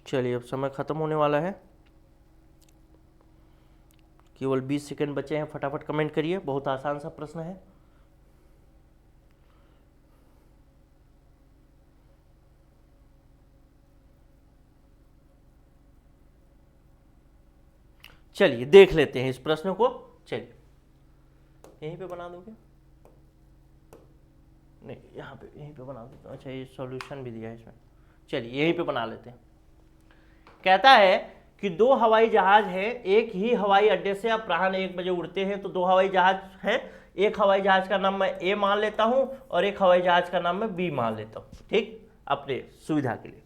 चलिए अब समय खत्म होने वाला है, केवल 20 सेकंड बचे हैं। फटाफट कमेंट करिए, बहुत आसान सा प्रश्न है। चलिए देख लेते हैं इस प्रश्न को। चलिए यहीं पे बना दोगे? नहीं, यहाँ पे यहीं पे बना देता हूँ। अच्छा ये सॉल्यूशन भी दिया है इसमें, चलिए यहीं पे बना लेते हैं। कहता है कि 2 हवाई जहाज हैं, एक ही हवाई अड्डे से अपराह्न 1 बजे उड़ते हैं। तो 2 हवाई जहाज हैं, एक हवाई जहाज का नाम मैं ए मान लेता हूं और एक हवाई जहाज का नाम मैं बी मान लेता हूं, ठीक, अपने सुविधा के लिए।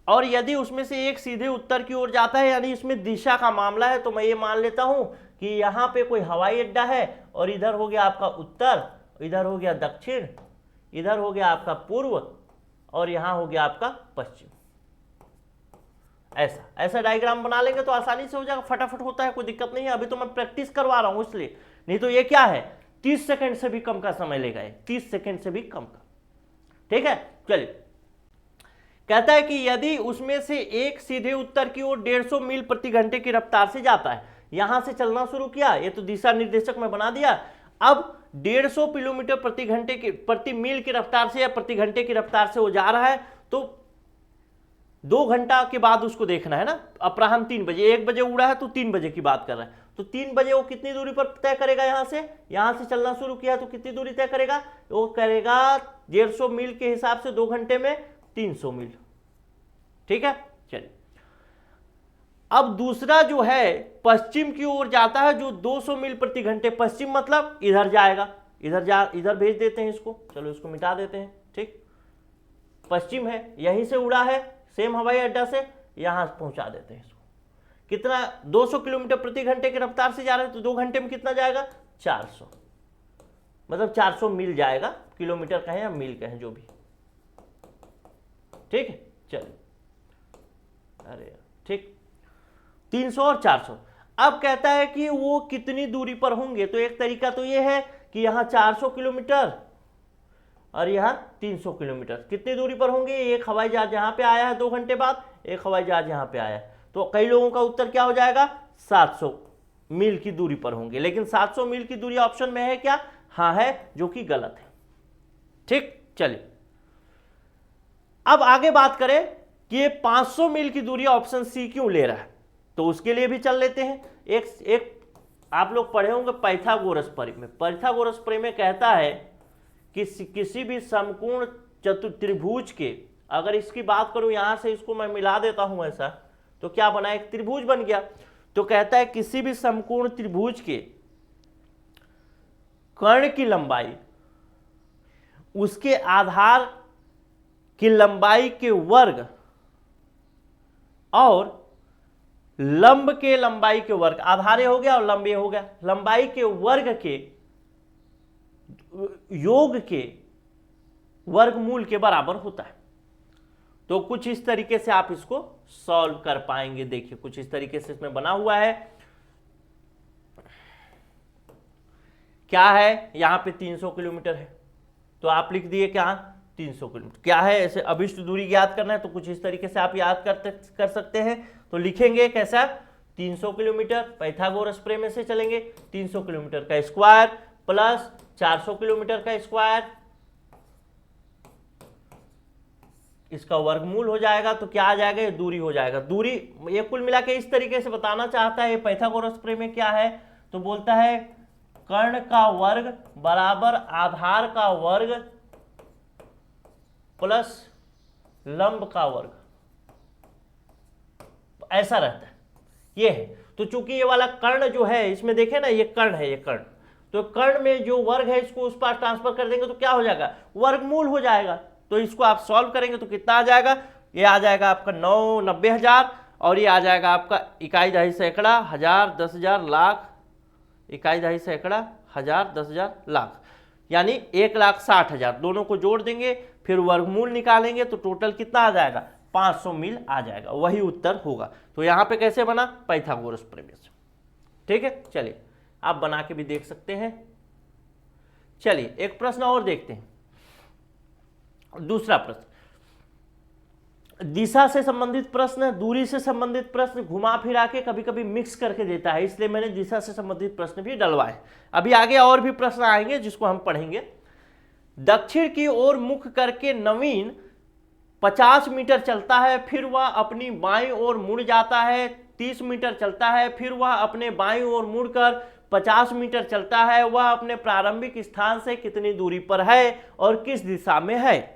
और यदि उसमें से एक सीधे उत्तर की ओर जाता है, यानी इसमें दिशा का मामला है, तो मैं ये मान लेता हूं कि यहाँ पे कोई हवाई अड्डा है और इधर हो गया आपका उत्तर, इधर हो गया दक्षिण, इधर हो गया आपका पूर्व और यहाँ हो गया आपका पश्चिम। ऐसा डायग्राम बना लेंगे तो आसानी से हो जाएगा, फटाफट होता है, कोई दिक्कत नहीं है। अभी तो मैं प्रैक्टिस करवा रहा हूं इसलिए, नहीं तो ये क्या है 30 सेकंड से भी कम का समय लेगा, 30 सेकंड से भी कम का, ठीक है। चलिए कहता है कि यदि उसमें से एक सीधे उत्तर की ओर 150 मील प्रति घंटे की रफ्तार से जाता है, यहां से चलना शुरू किया, ये तो दिशा निर्देशक में बना दिया। अब 150 किलोमीटर प्रति घंटे की प्रति मील की रफ्तार से या प्रति घंटे की रफ्तार से वो जा रहा है, तो 2 घंटा के बाद उसको देखना है ना। अपराह्न 3 बजे, 1 बजे उड़ा है तो 3 बजे की बात कर रहा है, तो 3 बजे वो कितनी दूरी पर तय करेगा। यहां से चलना शुरू किया तो कितनी दूरी तय करेगा? वो करेगा 150 मील के हिसाब से 2 घंटे में 300 मील, ठीक है। चलिए अब दूसरा जो है पश्चिम की ओर जाता है, जो 200 मील प्रति घंटे, पश्चिम मतलब इधर जाएगा, इधर भेज देते हैं इसको, चलो इसको मिटा देते हैं, ठीक। पश्चिम है, यहीं से उड़ा है सेम हवाई अड्डा से, यहां पहुंचा देते हैं इसको। कितना? 200 किलोमीटर प्रति घंटे की रफ्तार से जा रहे हैं, तो 2 घंटे में कितना जाएगा? 400, मतलब 400 मील जाएगा, किलोमीटर कहें या मील कहें जो भी, ठीक है। चलिए अरे ठीक, 300 और 400। अब कहता है कि वो कितनी दूरी पर होंगे, तो एक तरीका तो ये है कि यहाँ 400 किलोमीटर और यहाँ 300 किलोमीटर, कितनी दूरी पर होंगे? एक हवाई जहाज यहाँ पे आया है 2 घंटे बाद, एक हवाई जहाज यहाँ पे आया है, तो कई लोगों का उत्तर क्या हो जाएगा? 700 मील की दूरी पर होंगे। लेकिन 700 मील की दूरी ऑप्शन में है क्या? हाँ है, जो कि गलत है, ठीक। चलिए अब आगे बात करें कि ये 500 मील की दूरी ऑप्शन सी क्यों ले रहा है, तो उसके लिए भी चल लेते हैं। एक आप लोग पढ़े होंगे पाइथागोरस प्रमेय। पाइथागोरस प्रमेय कहता है कि किसी भी समकोण त्रिभुज के, अगर इसकी बात करूं यहां से इसको मैं मिला देता हूं ऐसा, तो क्या बना? एक त्रिभुज बन गया। तो कहता है किसी भी समकोण त्रिभुज के कर्ण की लंबाई उसके आधार की लंबाई के वर्ग और लंब के लंबाई के वर्ग, आधार हो गया और लंब हो गया, लंबाई के वर्ग के योग के वर्गमूल के बराबर होता है। तो कुछ इस तरीके से आप इसको सॉल्व कर पाएंगे। देखिए कुछ इस तरीके से इसमें बना हुआ है, क्या है यहाँ पे 300 किलोमीटर है, तो आप लिख दिए क्या 300 किलोमीटर। क्या है ऐसे अभिष्ट दूरी याद करना है तो कुछ इस तरीके से आप याद कर सकते हैं। तो लिखेंगे कैसा 300 किलोमीटर, पाइथागोरस प्रमेय से चलेंगे, 300 किलोमीटर का स्क्वायर प्लस 400 किलोमीटर का स्क्वायर, इसका वर्गमूल हो जाएगा तो क्या आ जाएगा, ये दूरी हो जाएगा। दूरी ये कुल मिला के इस तरीके से बताना चाहता है। पाइथागोरस प्रमेय क्या है, तो बोलता है कर्ण का वर्ग बराबर आधार का वर्ग प्लस लंब का वर्ग, ऐसा रहता है। ये है तो चूंकि ये वाला कर्ण जो है इसमें देखे ना, ये कर्ण है, ये कर्ण, तो कर्ण में जो वर्ग है इसको उस पार ट्रांसफर कर देंगे तो क्या हो जाएगा, वर्गमूल हो जाएगा। तो इसको आप सॉल्व करेंगे तो कितना आ जाएगा, ये आ जाएगा आपका 90,000 और ये आ जाएगा आपका इकाई दहाई सैकड़ा, हजार, 10,000, लाख, इकाई दहाई सैकड़ा, हजार, 10,000, लाख, यानी 1,60,000। दोनों को जोड़ देंगे फिर वर्गमूल निकालेंगे तो टोटल कितना आ जाएगा, 500 मील आ जाएगा, वही उत्तर होगा। तो यहां पे कैसे बना, पाइथागोरस प्रमेय से। ठीक है, चलिए आप बना के भी देख सकते हैं। चलिए एक प्रश्न और देखते हैं, दूसरा प्रश्न, दिशा से संबंधित प्रश्न, दूरी से संबंधित प्रश्न घुमा फिरा के कभी कभी मिक्स करके देता है, इसलिए मैंने दिशा से संबंधित प्रश्न भी डलवाए। अभी आगे और भी प्रश्न आएंगे जिसको हम पढ़ेंगे। दक्षिण की ओर मुख करके नवीन 50 मीटर चलता है, फिर वह अपनी बाईं ओर मुड़ जाता है, 30 मीटर चलता है, फिर वह अपने बाईं ओर मुड़कर 50 मीटर चलता है। वह अपने प्रारंभिक स्थान से कितनी दूरी पर है और किस दिशा में है।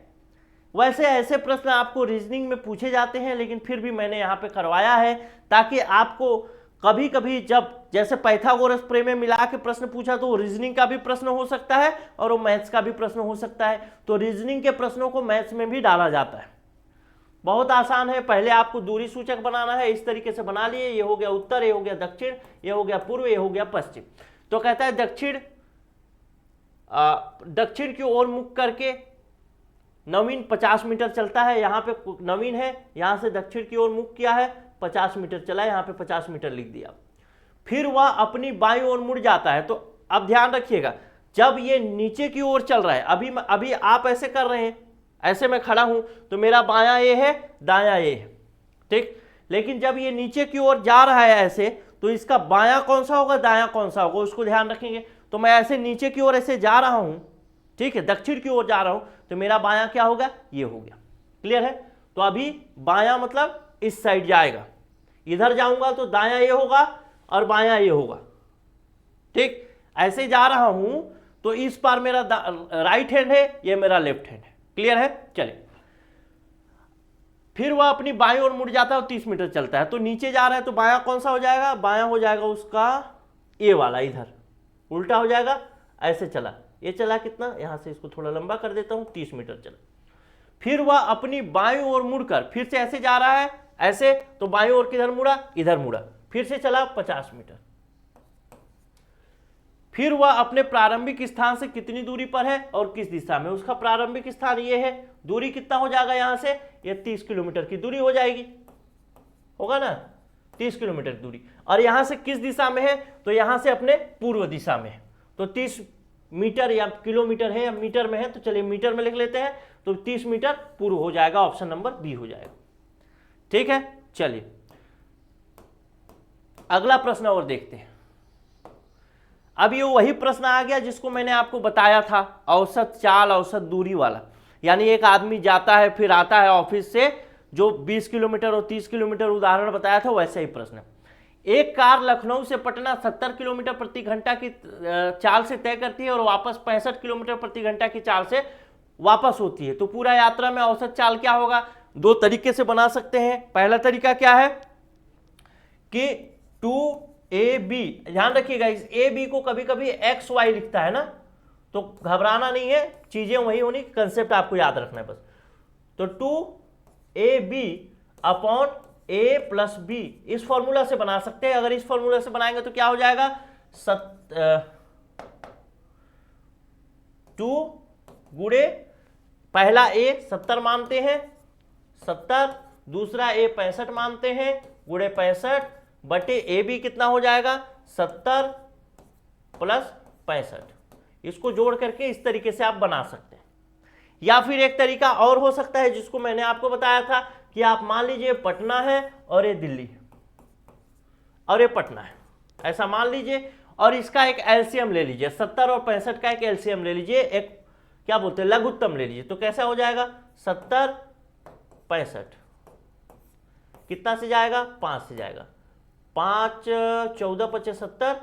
वैसे ऐसे प्रश्न आपको रीजनिंग में पूछे जाते हैं, लेकिन फिर भी मैंने यहाँ पे करवाया है ताकि आपको कभी कभी जब जैसे पाइथागोरस प्रमेय मिला के प्रश्न पूछा तो रीजनिंग का भी प्रश्न हो सकता है और वो मैथ्स का भी प्रश्न हो सकता है, तो रीजनिंग के प्रश्नों को मैथ्स में भी डाला जाता है। बहुत आसान है, पहले आपको दूरी सूचक बनाना है, इस तरीके से बना लिए, ये हो गया उत्तर, ये हो गया दक्षिण, ये हो गया पूर्व, ये हो गया पश्चिम। तो कहता है दक्षिण की ओर मुख करके नवीन 50 मीटर चलता है, यहाँ पे नवीन है, यहाँ से दक्षिण की ओर मुख किया है, 50 मीटर चला है, यहाँ पे 50 मीटर लिख दिया। फिर वह अपनी बाईं ओर मुड़ जाता है। तो अब ध्यान रखिएगा, जब ये नीचे की ओर चल रहा है, अभी आप ऐसे कर रहे हैं, ऐसे मैं खड़ा हूं तो मेरा बायां ये है, दायां ये है, ठीक। लेकिन जब ये नीचे की ओर जा रहा है ऐसे, तो इसका बायां कौन सा होगा, दायां कौन सा होगा, उसको ध्यान रखेंगे। तो मैं ऐसे नीचे की ओर ऐसे जा रहा हूं, ठीक है, दक्षिण की ओर जा रहा हूं, तो मेरा बायां क्या होगा, ये हो गया। क्लियर है। तो अभी बायां मतलब इस साइड जाएगा, इधर जाऊंगा तो दायां ये होगा और बायां ये होगा, ठीक। ऐसे जा रहा हूं तो इस पार मेरा राइट हैंड है, ये मेरा लेफ्ट हैंड है। क्लियर है। चलिए फिर वह अपनी बाईं ओर मुड़ जाता है और 30 मीटर चलता है। तो नीचे जा रहा है तो बायां कौन सा हो जाएगा, बायां हो जाएगा उसका ए वाला, इधर उल्टा हो जाएगा, ऐसे चला, ये चला कितना, यहां से इसको थोड़ा लंबा कर देता हूं, 30 मीटर चला। फिर वह अपनी बाईं ओर मुड़कर फिर से ऐसे जा रहा है, ऐसे, तो बाईं ओर किधर मुड़ा, इधर मुड़ा, फिर से चला 50 मीटर। फिर वह अपने प्रारंभिक स्थान से कितनी दूरी पर है और किस दिशा में। उसका प्रारंभिक स्थान ये है, दूरी कितना हो जाएगा, यहां से ये 30 किलोमीटर की दूरी हो जाएगी, होगा ना, 30 किलोमीटर की दूरी। और यहां से किस दिशा में है, तो यहां से अपने पूर्व दिशा में है। तो 30 मीटर या किलोमीटर है या मीटर में है, तो चलिए मीटर में लिख लेते हैं। तो 30 मीटर पूर्व हो जाएगा, ऑप्शन नंबर बी हो जाएगा। ठीक है, चलिए अगला प्रश्न और देखते हैं। अब ये वही प्रश्न आ गया जिसको मैंने आपको बताया था, औसत चाल औसत दूरी वाला। यानी एक आदमी जाता है फिर आता है ऑफिस से, जो 20 किलोमीटर और 30 किलोमीटर उदाहरण बताया था, वैसे ही प्रश्न। एक कार लखनऊ से पटना 70 किलोमीटर प्रति घंटा की चाल से तय करती है और वापस 65 किलोमीटर प्रति घंटा की चाल से वापस होती है। तो पूरा यात्रा में औसत चाल क्या होगा, दो तरीके से बना सकते हैं। पहला तरीका क्या है कि 2AB, ध्यान रखिएगा इस AB को कभी कभी XY लिखता है ना, तो घबराना नहीं है, चीजें वही होनी, कंसेप्ट आपको याद रखना है बस। तो 2AB upon A plus B, इस फॉर्मूला से बना सकते हैं। अगर इस फॉर्मूला से बनाएंगे तो क्या हो जाएगा, 2 गुणे पहला A 70 मानते हैं, 70, दूसरा ए 65 मानते हैं, गुणे 65 बटे ए भी कितना हो जाएगा 70 प्लस 65। इसको जोड़ करके इस तरीके से आप बना सकते हैं। या फिर एक तरीका और हो सकता है जिसको मैंने आपको बताया था कि आप मान लीजिए पटना है और ये दिल्ली है और ये पटना है, ऐसा मान लीजिए, और इसका एक एलसीएम ले लीजिए, 70 और 65 का एक एलसीएम ले लीजिए, एक क्या बोलते हैं लघुत्तम ले लीजिए। तो कैसा हो जाएगा 70 65 कितना से जाएगा 5 से जाएगा, 5 14 5 70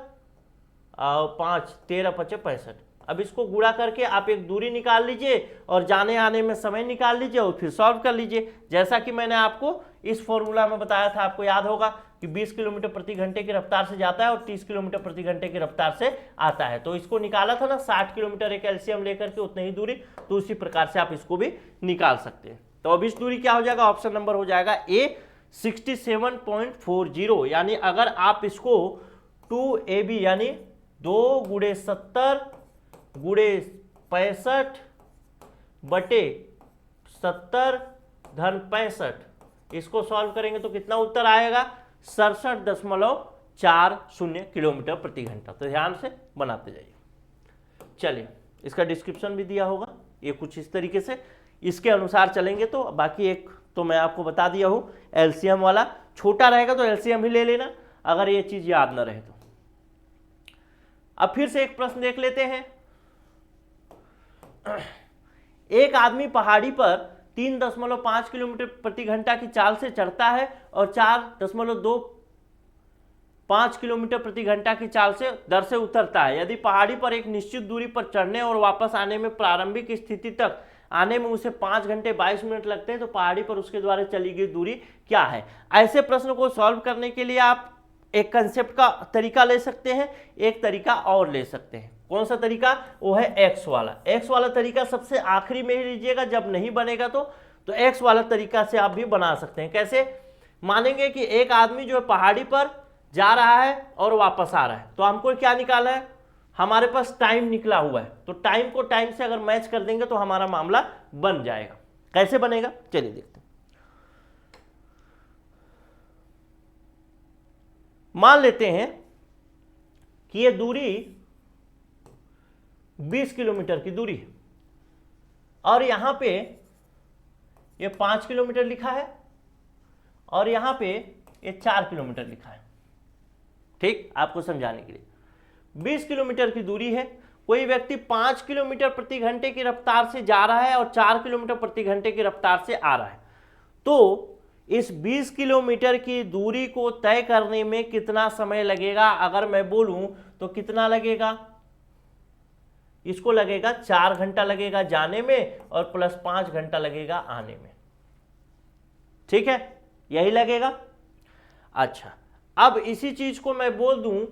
और 5 13 5 65। अब इसको गुणा करके आप एक दूरी निकाल लीजिए और जाने आने में समय निकाल लीजिए और फिर सॉल्व कर लीजिए। जैसा कि मैंने आपको इस फॉर्मूला में बताया था, आपको याद होगा कि 20 किलोमीटर प्रति घंटे की रफ्तार से जाता है और 30 किलोमीटर प्रति घंटे की रफ्तार से आता है। तो इसको निकाला था ना 60 किलोमीटर एक एलसीएम लेकर के उतनी ही दूरी, तो उसी प्रकार से आप इसको भी निकाल सकते हैं। तो अब इस दूरी क्या हो जाएगा, ऑप्शन नंबर हो जाएगा ए 67.40। यानी अगर आप इसको 2AB यानी 2 गुणे 70 गुणे 65 बटे 70 धन 65, इसको सॉल्व करेंगे तो कितना उत्तर आएगा 67.40 किलोमीटर प्रति घंटा। तो ध्यान से बनाते जाइए। चलिए, इसका डिस्क्रिप्शन भी दिया होगा, ये कुछ इस तरीके से इसके अनुसार चलेंगे। तो बाकी एक तो मैं आपको बता दिया हूं, एलसीएम वाला छोटा रहेगा तो एलसीएम ही ले लेना अगर ये चीज याद ना रहे तो। अब फिर से एक प्रश्न देख लेते हैं। एक आदमी पहाड़ी पर 3.5 किलोमीटर प्रति घंटा की चाल से चढ़ता है और 4.25 किलोमीटर प्रति घंटा की चाल से दर से उतरता है। यदि पहाड़ी पर एक निश्चित दूरी पर चढ़ने और वापस आने में प्रारंभिक स्थिति तक आने में उसे 5 घंटे 22 मिनट लगते हैं, तो पहाड़ी पर उसके द्वारा चली गई दूरी क्या है। ऐसे प्रश्न को सॉल्व करने के लिए आप एक कंसेप्ट का तरीका ले सकते हैं, एक तरीका और ले सकते हैं। कौन सा तरीका, वो है एक्स वाला। एक्स वाला तरीका सबसे आखिरी में ही लीजिएगा, जब नहीं बनेगा तो एक्स वाला तरीका से आप भी बना सकते हैं। कैसे मानेंगे कि एक आदमी जो है पहाड़ी पर जा रहा है और वापस आ रहा है, तो हमको क्या निकालना है, हमारे पास टाइम निकला हुआ है, तो टाइम को टाइम से अगर मैच कर देंगे तो हमारा मामला बन जाएगा। कैसे बनेगा चलिए देखते हैं। मान लेते हैं कि ये दूरी 20 किलोमीटर की दूरी है और यहां पे ये 5 किलोमीटर लिखा है और यहां पे ये 4 किलोमीटर लिखा है। ठीक, आपको समझाने के लिए 20 किलोमीटर की दूरी है, कोई व्यक्ति 5 किलोमीटर प्रति घंटे की रफ्तार से जा रहा है और 4 किलोमीटर प्रति घंटे की रफ्तार से आ रहा है। तो इस 20 किलोमीटर की दूरी को तय करने में कितना समय लगेगा, अगर मैं बोलूं तो कितना लगेगा, इसको लगेगा 4 घंटा लगेगा जाने में और प्लस 5 घंटा लगेगा आने में। ठीक है, यही लगेगा। अच्छा, अब इसी चीज को मैं बोल दूं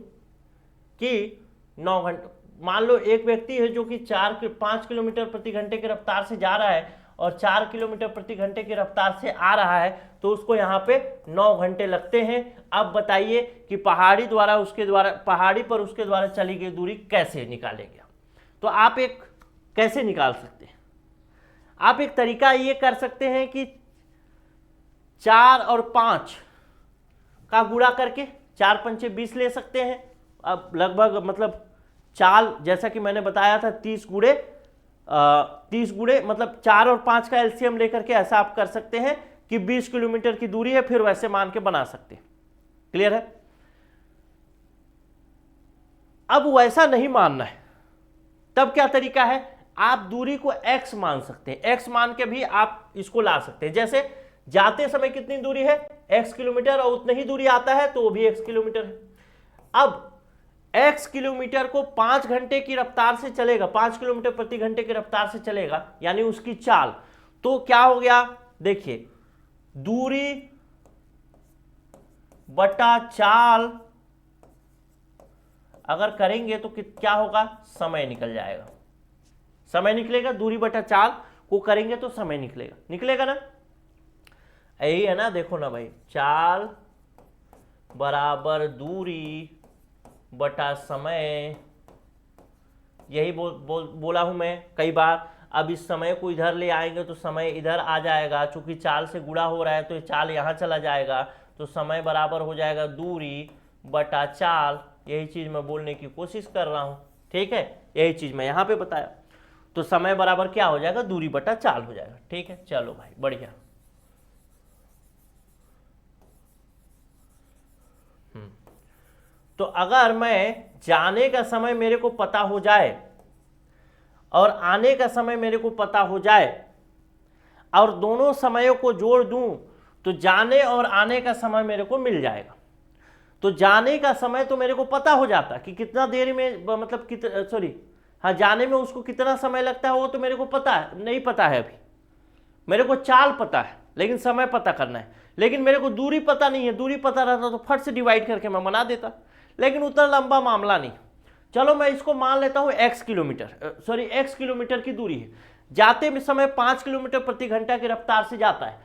कि 9 घंटे, मान लो एक व्यक्ति है जो कि 5 किलोमीटर प्रति घंटे की रफ्तार से जा रहा है और 4 किलोमीटर प्रति घंटे की रफ्तार से आ रहा है, तो उसको यहाँ पे 9 घंटे लगते हैं। अब बताइए कि पहाड़ी पर उसके द्वारा चली गई दूरी कैसे निकालेंगे। तो आप एक कैसे निकाल सकते हैं, आप एक तरीका ये कर सकते हैं कि 4 और 5 का गुणा करके 4 पंचे 20 ले सकते हैं। अब लगभग मतलब चाल जैसा कि मैंने बताया था 30 गुणे मतलब 4 और 5 का एलसीएम लेकर के ऐसा आप कर सकते हैं कि 20 किलोमीटर की दूरी है, फिर वैसे मान के बना सकते हैं। क्लियर है। अब वैसा नहीं मानना है, तब क्या तरीका है, आप दूरी को x मान सकते हैं, x मान के भी आप इसको ला सकते हैं। जैसे जाते समय कितनी दूरी है x किलोमीटर और उतनी ही दूरी आता है तो वो भी x किलोमीटर है। अब x किलोमीटर को 5 घंटे की रफ्तार से चलेगा, 5 किलोमीटर प्रति घंटे की रफ्तार से चलेगा, यानी उसकी चाल, तो क्या हो गया, देखिए दूरी बटा चाल अगर करेंगे तो क्या होगा, समय निकल जाएगा, समय निकलेगा। दूरी बटा चाल को करेंगे तो समय निकलेगा ना, यही है ना। देखो ना भाई, चाल बराबर दूरी बटा समय, यही बोला हूं मैं कई बार। अब इस समय को इधर ले आएंगे तो समय इधर आ जाएगा, चूंकि चाल से गुणा हो रहा है तो ये चाल यहाँ चला जाएगा, तो समय बराबर हो जाएगा दूरी बटा चाल। यही चीज मैं बोलने की कोशिश कर रहा हूँ, ठीक है, यही चीज मैं यहाँ पे बताया। तो समय बराबर क्या हो जाएगा, दूरी बटा चाल हो जाएगा, ठीक है। चलो भाई बढ़िया। तो अगर मैं जाने का समय मेरे को पता हो जाए और आने का समय मेरे को पता हो जाए और दोनों समयों को जोड़ दूं तो जाने और आने का समय मेरे को मिल जाएगा। तो जाने का समय तो मेरे को पता हो जाता कि कितना देर में, मतलब हाँ, जाने में उसको कितना समय लगता है वो तो मेरे को पता है, नहीं पता है अभी। मेरे को चाल पता है लेकिन समय पता करना है, लेकिन मेरे को दूरी पता नहीं है। दूरी पता रहता तो फट से डिवाइड करके मैं बना देता, लेकिन उतना लंबा मामला नहीं। चलो मैं इसको मान लेता हूं x किलोमीटर की दूरी है। जाते में समय 5 किलोमीटर प्रति घंटा की रफ्तार से जाता है,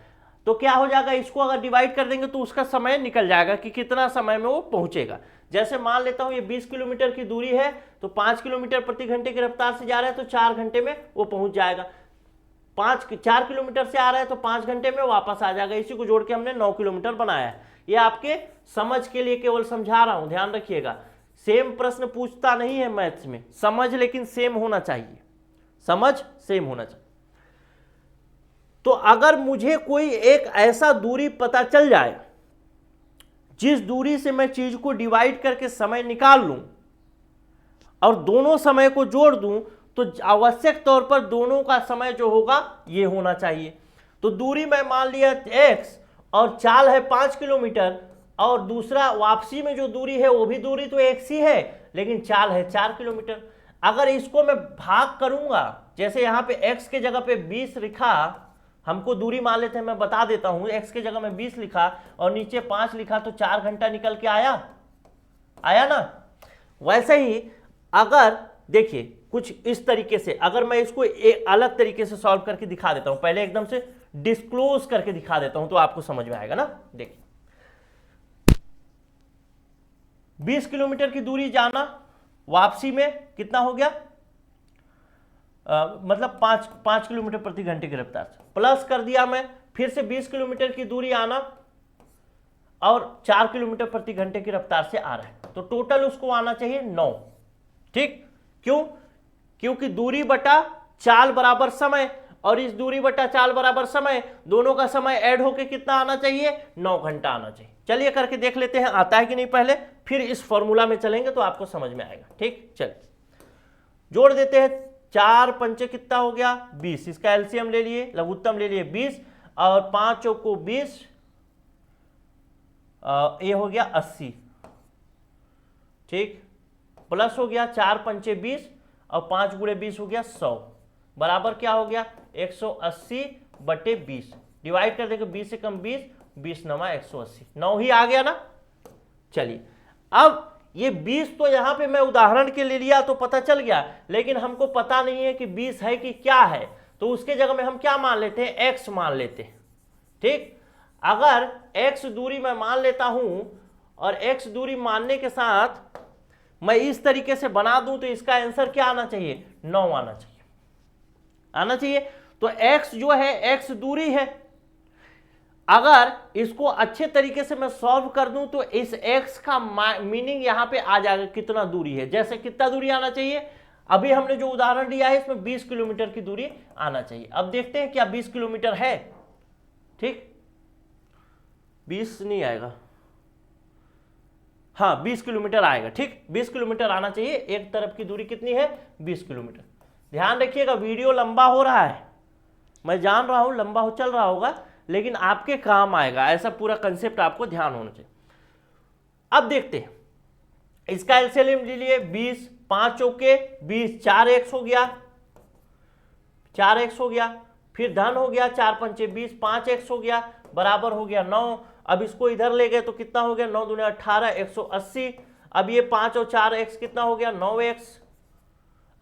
तो क्या हो जाएगा, इसको अगर डिवाइड कर देंगे तो उसका समय निकल जाएगा कि कितना समय में वो पहुंचेगा। जैसे मान लेता हूं ये 20 किलोमीटर की दूरी है, तो 5 किलोमीटर प्रति घंटे की रफ्तार से जा रहा है तो 4 घंटे में वो पहुंच जाएगा। 4 किलोमीटर से आ रहा है तो 5 घंटे में वापस आ जाएगा। इसी को जोड़ के हमने 9 किलोमीटर बनाया है। ये आपके समझ के लिए केवल समझा रहा हूं, ध्यान रखिएगा। सेम प्रश्न पूछता नहीं है मैथ्स में, समझ लेकिन सेम होना चाहिए, समझ सेम होना चाहिए। तो अगर मुझे कोई एक ऐसा दूरी पता चल जाए जिस दूरी से मैं चीज को डिवाइड करके समय निकाल लूं और दोनों समय को जोड़ दूं, तो आवश्यक तौर पर दोनों का समय जो होगा ये होना चाहिए। तो दूरी मैं मान लिया x और चाल है 5 किलोमीटर, और दूसरा वापसी में जो दूरी है वो भी दूरी तो x ही है, लेकिन चाल है 4 किलोमीटर। अगर इसको मैं भाग करूंगा, जैसे यहाँ पे x के जगह पे 20 लिखा, हमको दूरी मान लेते हैं, मैं बता देता हूं, x के जगह में 20 लिखा और नीचे 5 लिखा, तो 4 घंटा निकल के आया ना। वैसे ही अगर देखिए कुछ इस तरीके से, अगर मैं इसको एक अलग तरीके से सॉल्व करके दिखा देता हूं, पहले एकदम से डिस्क्लोज करके दिखा देता हूं तो आपको समझ में आएगा ना। देखिए 20 किलोमीटर की दूरी जाना, वापसी में कितना हो गया, मतलब 5 किलोमीटर प्रति घंटे की रफ्तार से, प्लस कर दिया मैं, फिर से 20 किलोमीटर की दूरी आना और 4 किलोमीटर प्रति घंटे की रफ्तार से आ रहा है, तो टोटल उसको आना चाहिए 9। ठीक, क्यों, क्योंकि दूरी बटा चाल बराबर समय, और इस दूरी बटा चाल बराबर समय, दोनों का समय ऐड होके कितना आना चाहिए, 9 घंटा आना चाहिए। चलिए करके देख लेते हैं आता है कि नहीं पहले, फिर इस फॉर्मूला में चलेंगे तो आपको समझ में आएगा। ठीक, चलिए जोड़ देते हैं। 4 पंचे कितना हो गया, 20, इसका एलसीएम ले लिए, लघुत्तम ले लिए 20, और 5 को 20, ये हो गया 80। ठीक, प्लस हो गया 4 पंचे 20 और 5 गुणे 20 हो गया 100, बराबर क्या हो गया 180 बटे 20। डिवाइड कर देंगे 20 से कम 20, 20 9 180, 9 ही आ गया ना। चलिए अब ये 20 तो यहां पे मैं उदाहरण के लिए लिया तो पता चल गया, लेकिन हमको पता नहीं है कि 20 है कि क्या है, तो उसके जगह में हम क्या मान लेते हैं, x मान लेते हैं। ठीक, अगर x दूरी मैं मान लेता हूं और x दूरी मानने के साथ मैं इस तरीके से बना दूं तो इसका आंसर क्या आना चाहिए, 9 आना चाहिए। तो x जो है, x दूरी है, अगर इसको अच्छे तरीके से मैं सॉल्व कर दूं तो इस x का मीनिंग यहां पे आ जाएगा कितना दूरी है। जैसे कितना दूरी आना चाहिए, अभी हमने जो उदाहरण दिया है इसमें 20 किलोमीटर की दूरी आना चाहिए। अब देखते हैं क्या 20 किलोमीटर है। ठीक, 20 नहीं आएगा, हाँ 20 किलोमीटर आएगा। ठीक, 20 किलोमीटर आना चाहिए। एक तरफ की दूरी कितनी है, 20 किलोमीटर। ध्यान रखिएगा वीडियो लंबा हो रहा है, मैं जान रहा हूं लंबा हो चल रहा होगा, लेकिन आपके काम आएगा, ऐसा पूरा कंसेप्ट आपको ध्यान होना चाहिए। अब देखते हैं इसका एलसीएम ले लिए 20, 5 चौके 20, 4x हो गया, 4x हो गया, फिर धन हो गया 4 पंचे 20, 5x हो गया, बराबर हो गया 9। अब इसको इधर ले गए तो कितना हो गया, 9 दूनी 18, 180। अब ये 5 और 4x कितना हो गया, 9x।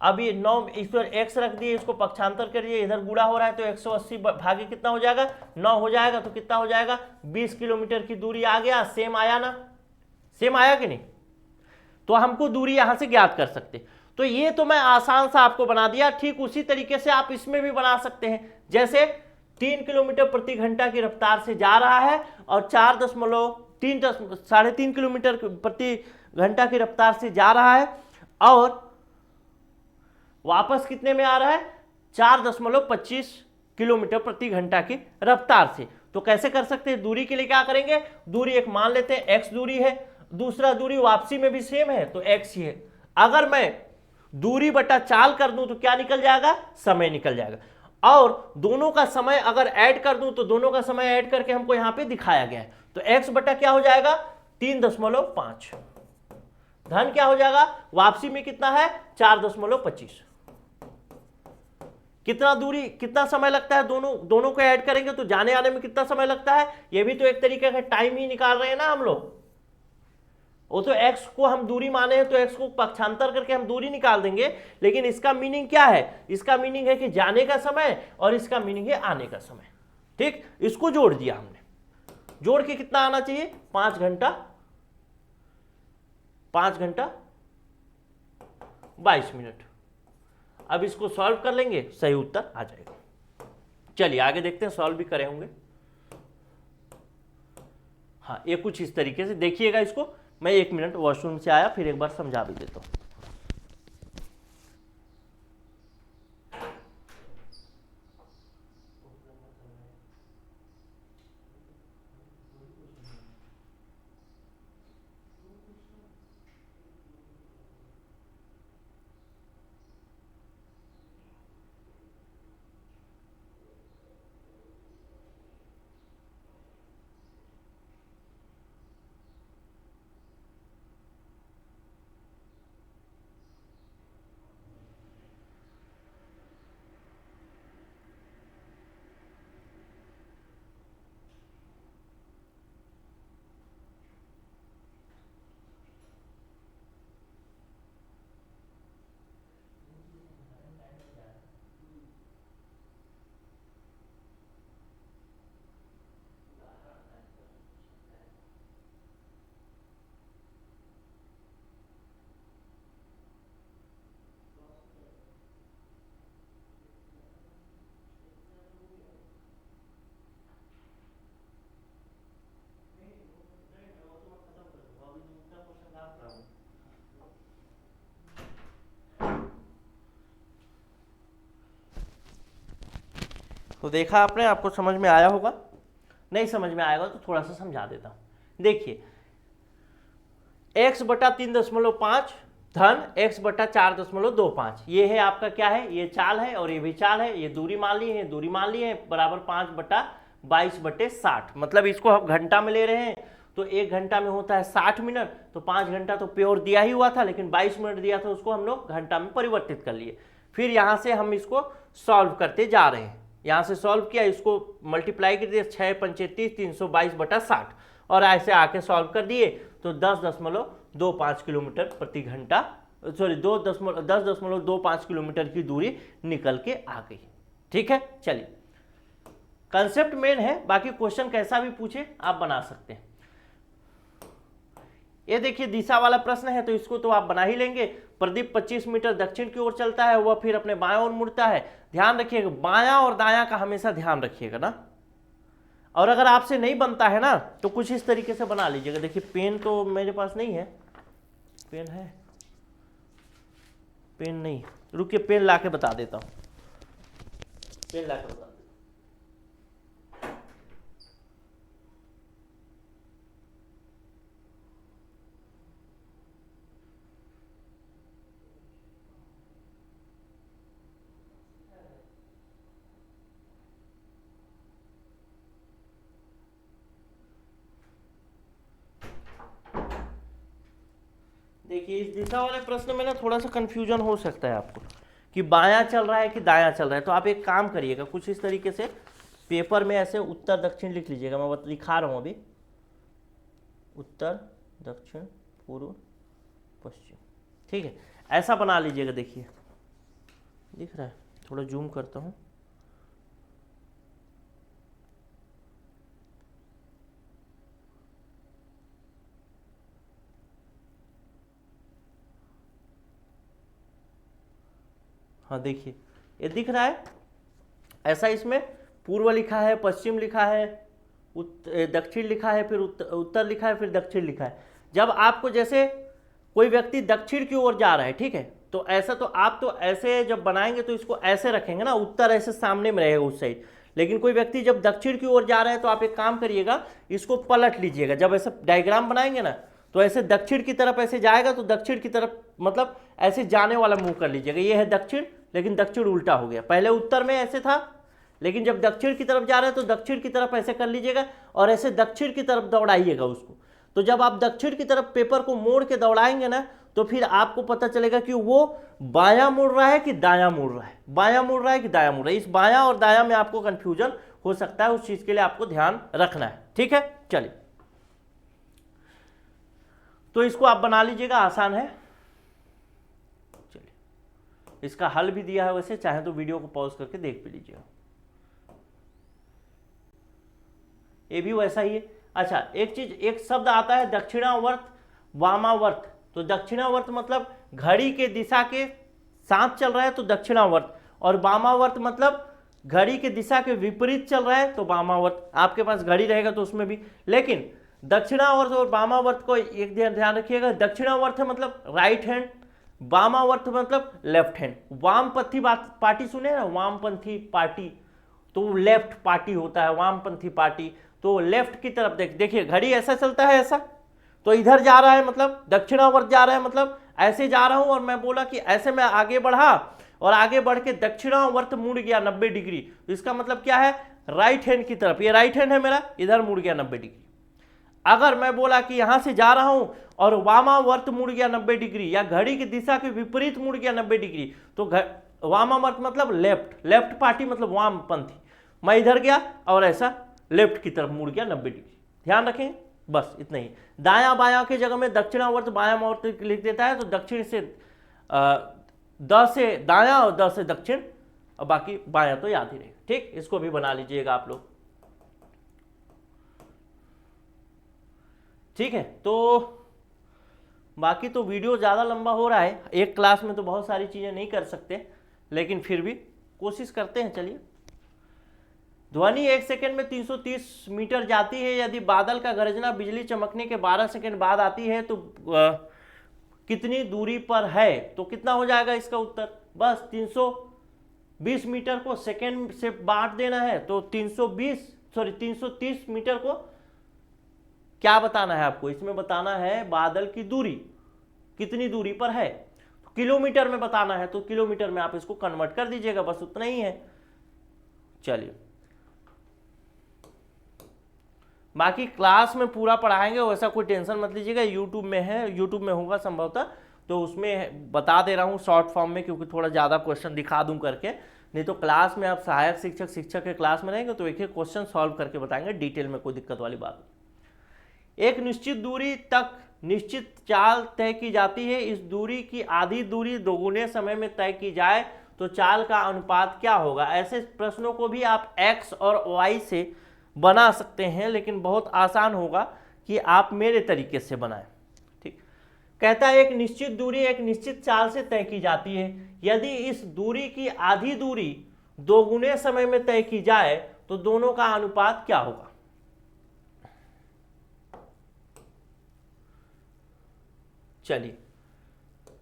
अब ये 9 इस पर x रख दिए, इसको पक्षांतर करिए, इधर गुणा हो रहा है तो 180 भागे कितना हो जाएगा, 9 हो जाएगा। तो कितना हो जाएगा, 20 किलोमीटर की दूरी आ गया। सेम आया ना, सेम आया कि नहीं। तो हमको दूरी यहां से ज्ञात कर सकते, तो ये तो मैं आसान सा आपको बना दिया। ठीक उसी तरीके से आप इसमें भी बना सकते हैं। जैसे 3 किलोमीटर प्रति घंटा की रफ्तार से जा रहा है और 3.3 किलोमीटर प्रति घंटा की रफ्तार से जा रहा है और वापस कितने में आ रहा है, 4.25 किलोमीटर प्रति घंटा की रफ्तार से। तो कैसे कर सकते हैं, दूरी के लिए क्या करेंगे, दूरी एक मान लेते हैं x दूरी है, दूसरा दूरी वापसी में भी सेम है तो x ही है। अगर मैं दूरी बटा चाल कर दूं तो क्या निकल जाएगा, समय निकल जाएगा। और दोनों का समय अगर ऐड कर दूं तो दोनों का समय ऐड करके हमको यहां पे दिखाया गया है। तो x बटा क्या हो जाएगा 3.5, धन क्या हो जाएगा, वापसी में कितना है 4.25। कितना दूरी कितना समय लगता है, दोनों को ऐड करेंगे तो जाने आने में कितना समय लगता है, ये भी तो एक तरीके का टाइम ही निकाल रहे हैं ना हम लोग। वो तो x को हम दूरी माने हैं तो x को पक्षांतर करके हम दूरी निकाल देंगे, लेकिन इसका मीनिंग क्या है, इसका मीनिंग है कि जाने का समय और इसका मीनिंग है आने का समय। ठीक, इसको जोड़ दिया हमने, जोड़ के कितना आना चाहिए 5 घंटा 22 मिनट। अब इसको सॉल्व कर लेंगे, सही उत्तर आ जाएगा। चलिए आगे देखते हैं, सॉल्व भी करे होंगे। हाँ, ये कुछ इस तरीके से देखिएगा इसको। मैं 1 मिनट वॉशरूम से आया, फिर एक बार समझा भी देता हूँ। तो देखा आपने, आपको समझ में आया होगा। नहीं समझ में आएगा तो थोड़ा सा समझा देता हूं। देखिए x बटा 3.5 धन x बटा 4.25, ये है आपका क्या है, ये चाल है और ये भी चाल है। ये दूरी मान ली है, दूरी मान ली है, बराबर 5/22/60। मतलब इसको हम घंटा में ले रहे हैं तो 1 घंटा में होता है 60 मिनट, तो 5 घंटा तो प्योर दिया ही हुआ था, लेकिन 22 मिनट दिया था, उसको हम लोग घंटा में परिवर्तित कर लिए। फिर यहां से हम इसको सॉल्व करते जा रहे हैं। यहां से सॉल्व किया, इसको मल्टीप्लाई कर दिया, 6 पंचे 30, 322/60 और ऐसे आके सॉल्व कर दिए तो 10.25 किलोमीटर प्रति घंटा, सॉरी 10.25 किलोमीटर की दूरी निकल के आ गई। ठीक है, चलिए कंसेप्ट मेन है, बाकी क्वेश्चन कैसा भी पूछे आप बना सकते हैं। ये देखिए दिशा वाला प्रश्न है तो इसको तो आप बना ही लेंगे। प्रदीप 25 मीटर दक्षिण की ओर चलता है, वह फिर अपने बाएं ओर मुड़ता है। ध्यान रखिएगा, बायां और दायां का हमेशा ध्यान रखिएगा ना। और अगर आपसे नहीं बनता है ना तो कुछ इस तरीके से बना लीजिएगा। देखिए पेन तो मेरे पास नहीं है, पेन है, पेन नहीं, रुकिए पेन लाके बता देता हूं, पेन लाके बता देता हूं। देखिए इस दिशा वाले प्रश्न में ना थोड़ा सा कंफ्यूजन हो सकता है आपको कि बायां चल रहा है कि दायां चल रहा है। तो आप एक काम करिएगा, कुछ इस तरीके से पेपर में ऐसे उत्तर दक्षिण लिख लीजिएगा। मैं लिखा रहा हूं अभी, उत्तर दक्षिण पूर्व पश्चिम। ठीक है, ऐसा बना लीजिएगा। देखिए दिख रहा है, थोड़ा जूम करता हूं। हाँ देखिए ये दिख रहा है ऐसा, इसमें पूर्व लिखा है, पश्चिम लिखा है, दक्षिण लिखा है, फिर उत्तर लिखा है, फिर दक्षिण लिखा है। जब आपको जैसे कोई व्यक्ति दक्षिण की ओर जा रहा है, ठीक है, तो ऐसा, तो आप तो ऐसे जब बनाएंगे तो इसको ऐसे रखेंगे ना, उत्तर ऐसे सामने में रहेगा उस साइड। लेकिन कोई व्यक्ति जब दक्षिण की ओर जा रहा है तो आप एक काम करिएगा, इसको पलट लीजिएगा। जब ऐसे डायग्राम बनाएंगे ना तो ऐसे दक्षिण की तरफ ऐसे जाएगा, तो दक्षिण की तरफ मतलब ऐसे जाने वाला मुंह कर लीजिएगा। ये है दक्षिण, लेकिन दक्षिण उल्टा हो गया। पहले उत्तर में ऐसे था, लेकिन जब दक्षिण की तरफ जा रहे हैं तो दक्षिण की तरफ ऐसे कर लीजिएगा और ऐसे दक्षिण की तरफ दौड़ाइएगा उसको। तो जब आप दक्षिण की तरफ पेपर को मोड़ के दौड़ाएंगे ना तो फिर आपको पता चलेगा कि वो बायां मुड़ रहा है कि दायां मुड़ रहा है, बायां मुड़ रहा है कि दायां मुड़ रहा है। इस बायां और दायां में आपको कंफ्यूजन हो सकता है, उस चीज के लिए आपको ध्यान रखना है, ठीक है। चलिए तो इसको आप बना लीजिएगा, आसान है। चलिए इसका हल भी दिया है, वैसे चाहे तो वीडियो को पॉज करके देख भी लीजिएगा, ये भी वैसा ही है। अच्छा एक चीज, एक शब्द आता है दक्षिणावर्त वामावर्त। तो दक्षिणावर्त मतलब घड़ी के दिशा के साथ चल रहा है तो दक्षिणावर्त, और वामावर्त मतलब घड़ी के दिशा के विपरीत चल रहा है तो वामावर्त। आपके पास घड़ी रहेगा तो उसमें भी, लेकिन दक्षिणावर्त और वामावर्त को एक ध्यान रखिएगा। दक्षिणावर्त है मतलब राइट हैंड, वामावर्त मतलब लेफ्ट हैंड। वामपंथी पार्टी सुने ना, वामपंथी पार्टी, तो लेफ्ट पार्टी होता है वामपंथी पार्टी। तो लेफ्ट की तरफ देखिए घड़ी ऐसा चलता है, ऐसा, तो इधर जा रहा है मतलब दक्षिणावर्त जा रहा है, मतलब ऐसे जा रहा हूं और मैं बोला कि ऐसे मैं आगे बढ़ा और आगे बढ़ के दक्षिणावर्त मुड़ गया 90 डिग्री, तो इसका मतलब क्या है, राइट हैंड की तरफ। ये राइट हैंड है मेरा, इधर मुड़ गया 90 डिग्री। अगर मैं बोला कि यहां से जा रहा हूं और वामावर्त मुड़ गया 90 डिग्री, या घड़ी की दिशा के विपरीत मुड़ गया 90 डिग्री, तो वामावर्त मतलब लेफ्ट, लेफ्ट पार्टी मतलब वामपंथी। मैं इधर गया और ऐसा लेफ्ट की तरफ मुड़ गया 90 डिग्री, ध्यान रखें, बस इतना ही। दाया बाया की जगह में दक्षिणावर्त बायामावर्त लिख देता है, तो दक्षिण से द से दाया और द से दक्षिण, और बाकी बाया तो याद ही रहेगा, ठीक। इसको भी बना लीजिएगा आप लोग, ठीक है। तो बाकी तो वीडियो ज़्यादा लंबा हो रहा है, एक क्लास में तो बहुत सारी चीज़ें नहीं कर सकते, लेकिन फिर भी कोशिश करते हैं। चलिए, ध्वनि 1 सेकंड में 330 मीटर जाती है। यदि बादल का गरजना बिजली चमकने के 12 सेकंड बाद आती है तो कितनी दूरी पर है, तो कितना हो जाएगा इसका उत्तर, बस 320 मीटर को सेकंड से बांट देना है, तो 330 मीटर को क्या बताना है आपको, इसमें बताना है बादल की दूरी कितनी दूरी पर है, तो किलोमीटर में बताना है, तो किलोमीटर में आप इसको कन्वर्ट कर दीजिएगा, बस उतना ही है। चलिए, बाकी क्लास में पूरा पढ़ाएंगे, वैसा कोई टेंशन मत लीजिएगा। यूट्यूब में है, यूट्यूब में होगा संभवतः, तो उसमें बता दे रहा हूँ शॉर्ट फॉर्म में, क्योंकि थोड़ा ज़्यादा क्वेश्चन दिखा दूँ करके। नहीं तो क्लास में आप सहायक शिक्षक के क्लास में रहेंगे तो एक एक क्वेश्चन सॉल्व करके बताएंगे डिटेल में, कोई दिक्कत वाली बात नहीं। एक निश्चित दूरी तक निश्चित चाल तय की जाती है। इस दूरी की आधी दूरी दोगुने समय में तय की जाए तो चाल का अनुपात क्या होगा। ऐसे प्रश्नों को भी आप x और y से बना सकते हैं, लेकिन बहुत आसान होगा कि आप मेरे तरीके से बनाएं, ठीक। कहता है एक निश्चित दूरी एक निश्चित चाल से तय की जाती है। यदि इस दूरी की आधी दूरी दोगुने समय में तय की जाए तो दोनों का अनुपात क्या होगा। चलिए,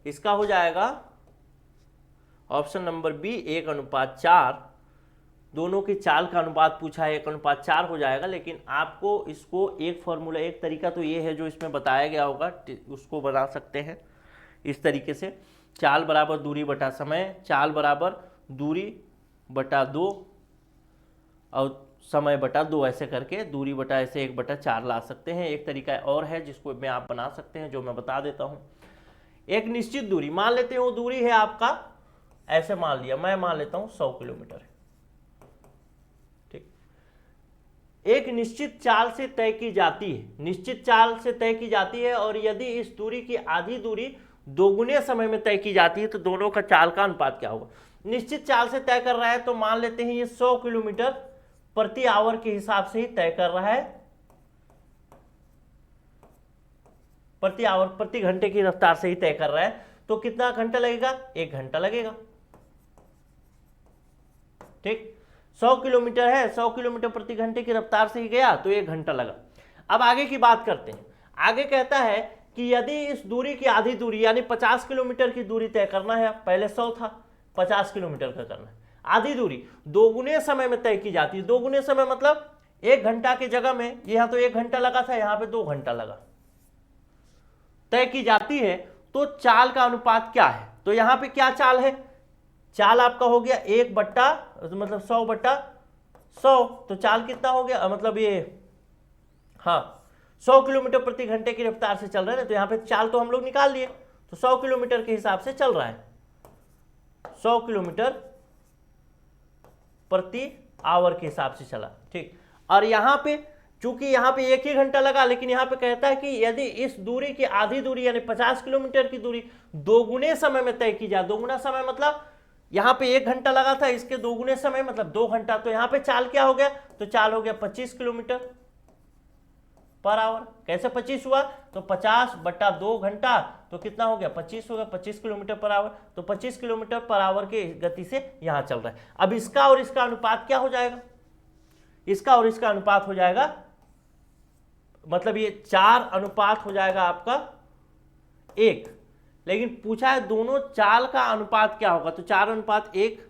इसका हो जाएगा ऑप्शन नंबर बी 1:4। दोनों की चाल का अनुपात पूछा है, 1:4 हो जाएगा। लेकिन आपको इसको एक फॉर्मूला, एक तरीका तो ये है जो इसमें बताया गया होगा, उसको बना सकते हैं इस तरीके से। चाल बराबर दूरी बटा समय, चाल बराबर दूरी बटा 2 और समय बटा 2, ऐसे करके दूरी बटा ऐसे 1/4 ला सकते हैं। एक तरीका और है जिसको मैं आप बना सकते हैं, जो मैं बता देता हूँ। एक निश्चित दूरी मान लेते हैं, वो दूरी है आपका, ऐसे मान लिया, मैं मान लेता हूँ 100 किलोमीटर है, ठीक। एक निश्चित चाल से तय की जाती है, निश्चित चाल से तय की जाती है, और यदि इस दूरी की आधी दूरी दोगुने समय में तय की जाती है तो दोनों का चाल का अनुपात क्या होगा। निश्चित चाल से तय कर रहा है तो मान लेते हैं ये 100 किलोमीटर प्रति आवर के हिसाब से ही तय कर रहा है, प्रति आवर प्रति घंटे की रफ्तार से ही तय कर रहा है। तो कितना घंटा लगेगा, 1 घंटा लगेगा। ठीक, 100 किलोमीटर है, 100 किलोमीटर प्रति घंटे की रफ्तार से ही गया तो 1 घंटा लगा। अब आगे की बात करते हैं। आगे कहता है कि यदि इस दूरी की आधी दूरी यानी 50 किलोमीटर की दूरी तय करना है, पहले 100 था, 50 किलोमीटर का करना है, आधी दूरी दोगुने समय में तय की जाती है। दोगुने समय मतलब 1 घंटा की जगह में यहां तो 1 घंटा लगा था, यहां पे 2 घंटा लगा, तय की जाती है। तो चाल का अनुपात क्या है? तो यहां पे क्या चाल है? चाल आपका हो गया 1 बट्टा मतलब 100 बट्टा 100। तो चाल कितना हो गया, मतलब ये हाँ 100 किलोमीटर प्रति घंटे की रफ्तार से चल रहा है ना, तो यहां पे चाल तो हम लोग निकाल लिए, तो 100 किलोमीटर के हिसाब से चल रहा है, 100 किलोमीटर प्रति आवर के हिसाब से चला, ठीक। और यहां पे चूंकि यहां पे 1 ही घंटा लगा, लेकिन यहां पे कहता है कि यदि इस दूरी की आधी दूरी यानी 50 किलोमीटर की दूरी दोगुने समय में तय की जाए, दोगुना समय मतलब यहां पे 1 घंटा लगा था, इसके दोगुने समय मतलब 2 घंटा, तो यहां पे चाल क्या हो गया? तो चाल हो गया 25 किलोमीटर पर आवर। कैसे 25 हुआ? तो 50 बट्टा 2 घंटा, तो कितना हो गया? 25 हो गया, 25 किलोमीटर पर आवर। तो 25 किलोमीटर पर आवर की गति से यहां चल रहा है। अब इसका और इसका अनुपात क्या हो जाएगा? इसका और इसका अनुपात हो जाएगा, मतलब ये 4 अनुपात हो जाएगा आपका 1। लेकिन पूछा है दोनों चाल का अनुपात क्या होगा, तो 4 अनुपात 1,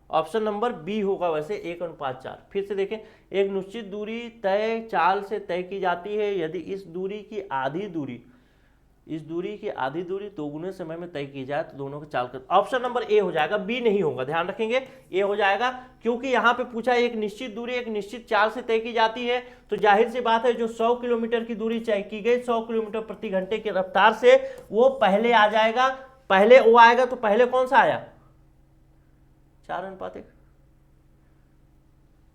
ऑप्शन नंबर बी होगा वैसे 1 अनुपात 4। फिर से देखें, एक निश्चित दूरी तय चाल से तय की जाती है यदि इस दूरी की आधी दूरी दोगुने समय में तय की जाए तो दोनों का चाल का, ऑप्शन नंबर ए हो जाएगा, बी नहीं होगा, ध्यान रखेंगे, ए हो जाएगा। क्योंकि यहां पे पूछा एक निश्चित दूरी एक निश्चित चाल से तय की जाती है, तो जाहिर सी बात है जो 100 किलोमीटर की दूरी तय की गई 100 किलोमीटर प्रति घंटे की रफ्तार से, वो पहले आ जाएगा, पहले वो आएगा। तो पहले कौन सा आया? 4 अनुपात 1,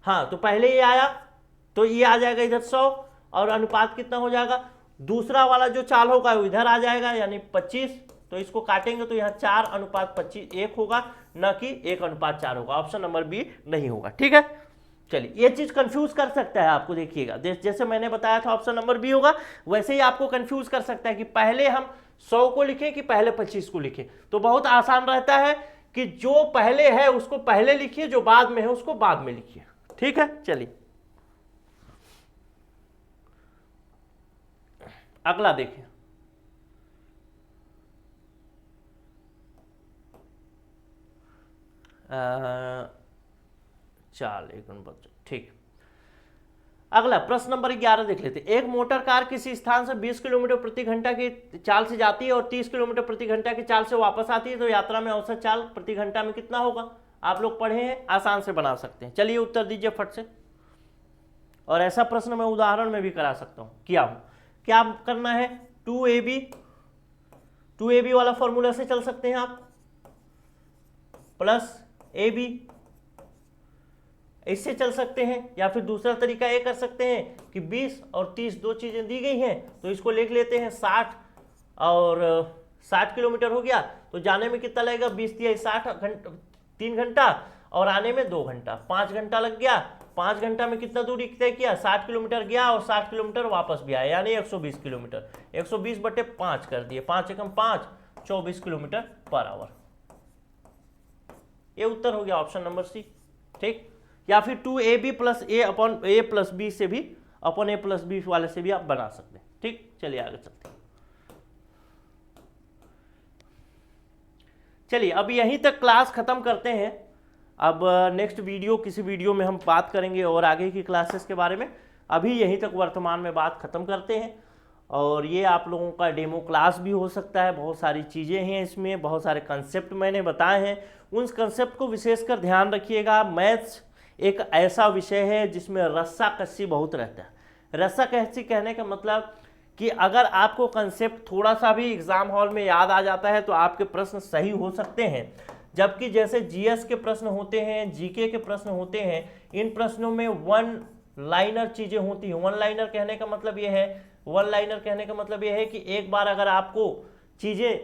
हाँ, तो पहले ये आया, तो ये आ जाएगा इधर 100, और अनुपात कितना हो जाएगा? दूसरा वाला जो चाल होगा वो इधर आ जाएगा, यानी 25। तो इसको काटेंगे तो यहाँ 4 अनुपात 25 1 होगा, न कि 1 अनुपात 4 होगा। ऑप्शन नंबर बी नहीं होगा, ठीक है। चलिए, ये चीज कंफ्यूज कर सकता है आपको, देखिएगा जैसे मैंने बताया था ऑप्शन नंबर बी होगा, वैसे ही आपको कंफ्यूज कर सकता है कि पहले हम 100 को लिखें कि पहले 25 को लिखें। तो बहुत आसान रहता है कि जो पहले है उसको पहले लिखिए, जो बाद में है उसको बाद में लिखिए, ठीक है। चलिए अगला देखिए, चाल 1 नंबर, ठीक। अगला प्रश्न नंबर 11 देख लेते हैं। एक मोटर कार किसी स्थान से 20 किलोमीटर प्रति घंटा की चाल से जाती है और 30 किलोमीटर प्रति घंटा की चाल से वापस आती है, तो यात्रा में औसत चाल प्रति घंटा में कितना होगा? आप लोग पढ़े हैं, आसान से बना सकते हैं। चलिए उत्तर दीजिए फट से। और ऐसा प्रश्न मैं उदाहरण में भी करा सकता हूं, क्या करना है? 2ab वाला फॉर्मूला से चल सकते हैं आप, प्लस ab, इससे चल सकते हैं। या फिर दूसरा तरीका ये कर सकते हैं कि 20 और 30 दो चीजें दी गई हैं, तो इसको लिख लेते हैं 60 और 60 किलोमीटर हो गया, तो जाने में कितना लगेगा? 20 दिया 60 घंटा, 3 घंटा, और आने में 2 घंटा, 5 घंटा लग गया। 5 घंटा में कितना दूरी तय किया? 60 किलोमीटर गया और 60 किलोमीटर वापस भी आया, यानी 120 किलोमीटर। 120 बटे 5 कर दिए, 5 एकम 5, 24 किलोमीटर पर आवर। ये उत्तर हो गया ऑप्शन नंबर सी, ठीक। या फिर 2ab प्लस ए अपॉन ए प्लस बी से भी, अपॉन ए प्लस बी वाले से भी आप बना सकते हैं, ठीक। चलिए आगे चलते हैं। चलिए अब यहीं तक क्लास खत्म करते हैं। अब नेक्स्ट वीडियो, किसी वीडियो में हम बात करेंगे और आगे की क्लासेस के बारे में। अभी यहीं तक वर्तमान में बात खत्म करते हैं। और ये आप लोगों का डेमो क्लास भी हो सकता है, बहुत सारी चीज़ें हैं इसमें, बहुत सारे कंसेप्ट मैंने बताए हैं, उन कंसेप्ट को विशेषकर ध्यान रखिएगा। मैथ्स एक ऐसा विषय है जिसमें रस्सा कस्सी बहुत रहता है। रस्सा कस्सी कहने का मतलब कि अगर आपको कंसेप्ट थोड़ा सा भी एग्जाम हॉल में याद आ जाता है तो आपके प्रश्न सही हो सकते हैं, जबकि जैसे जीएस के प्रश्न होते हैं, जीके के प्रश्न होते हैं, इन प्रश्नों में वन लाइनर चीजें होती हैं। वन लाइनर कहने का मतलब यह है कि एक बार अगर आपको चीजें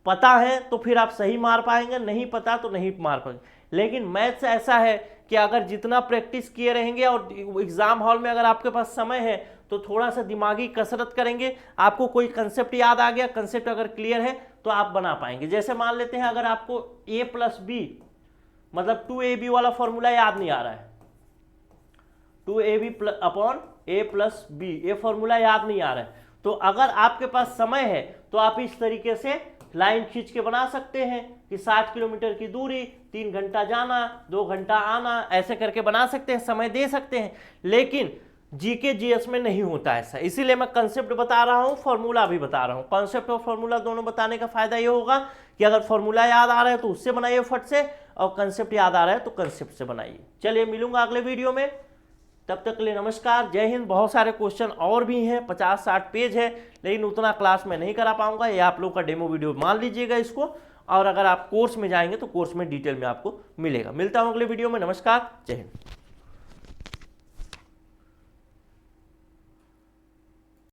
पता है तो फिर आप सही मार पाएंगे, नहीं पता तो नहीं मार पाएंगे। लेकिन मैथ्स ऐसा है कि अगर जितना प्रैक्टिस किए रहेंगे और एग्जाम हॉल में अगर आपके पास समय है तो थोड़ा सा दिमागी कसरत करेंगे, आपको कोई कंसेप्ट याद आ गया, कंसेप्ट अगर क्लियर है तो आप बना पाएंगे। जैसे मान लेते हैं अगर आपको a प्लस बी मतलब 2ab वाला फॉर्मूला याद नहीं आ रहा है, 2ab upon a plus B, ये फॉर्मूला याद नहीं आ रहा है। तो अगर आपके पास समय है तो आप इस तरीके से लाइन खींच के बना सकते हैं कि 60 किलोमीटर की दूरी, 3 घंटा जाना, 2 घंटा आना, ऐसे करके बना सकते हैं, समय दे सकते हैं। लेकिन जीके जीएस में नहीं होता ऐसा, इसीलिए मैं कंसेप्ट बता रहा हूं, फॉर्मूला भी बता रहा हूं। कंसेप्ट और फॉर्मूला दोनों बताने का फायदा ये होगा कि अगर फॉर्मूला याद आ रहा है तो उससे बनाइए फट से, और कंसेप्ट याद आ रहा है तो कंसेप्ट से बनाइए। चलिए मिलूंगा अगले वीडियो में, तब तक के लिए नमस्कार, जय हिंद। बहुत सारे क्वेश्चन और भी हैं, 50-60 पेज है, लेकिन उतना क्लास में नहीं करा पाऊंगा, ये आप लोग का डेमो वीडियो मान लीजिएगा इसको। और अगर आप कोर्स में जाएंगे तो कोर्स में डिटेल में आपको मिलेगा। मिलता हूं अगले वीडियो में, नमस्कार, जय हिंद।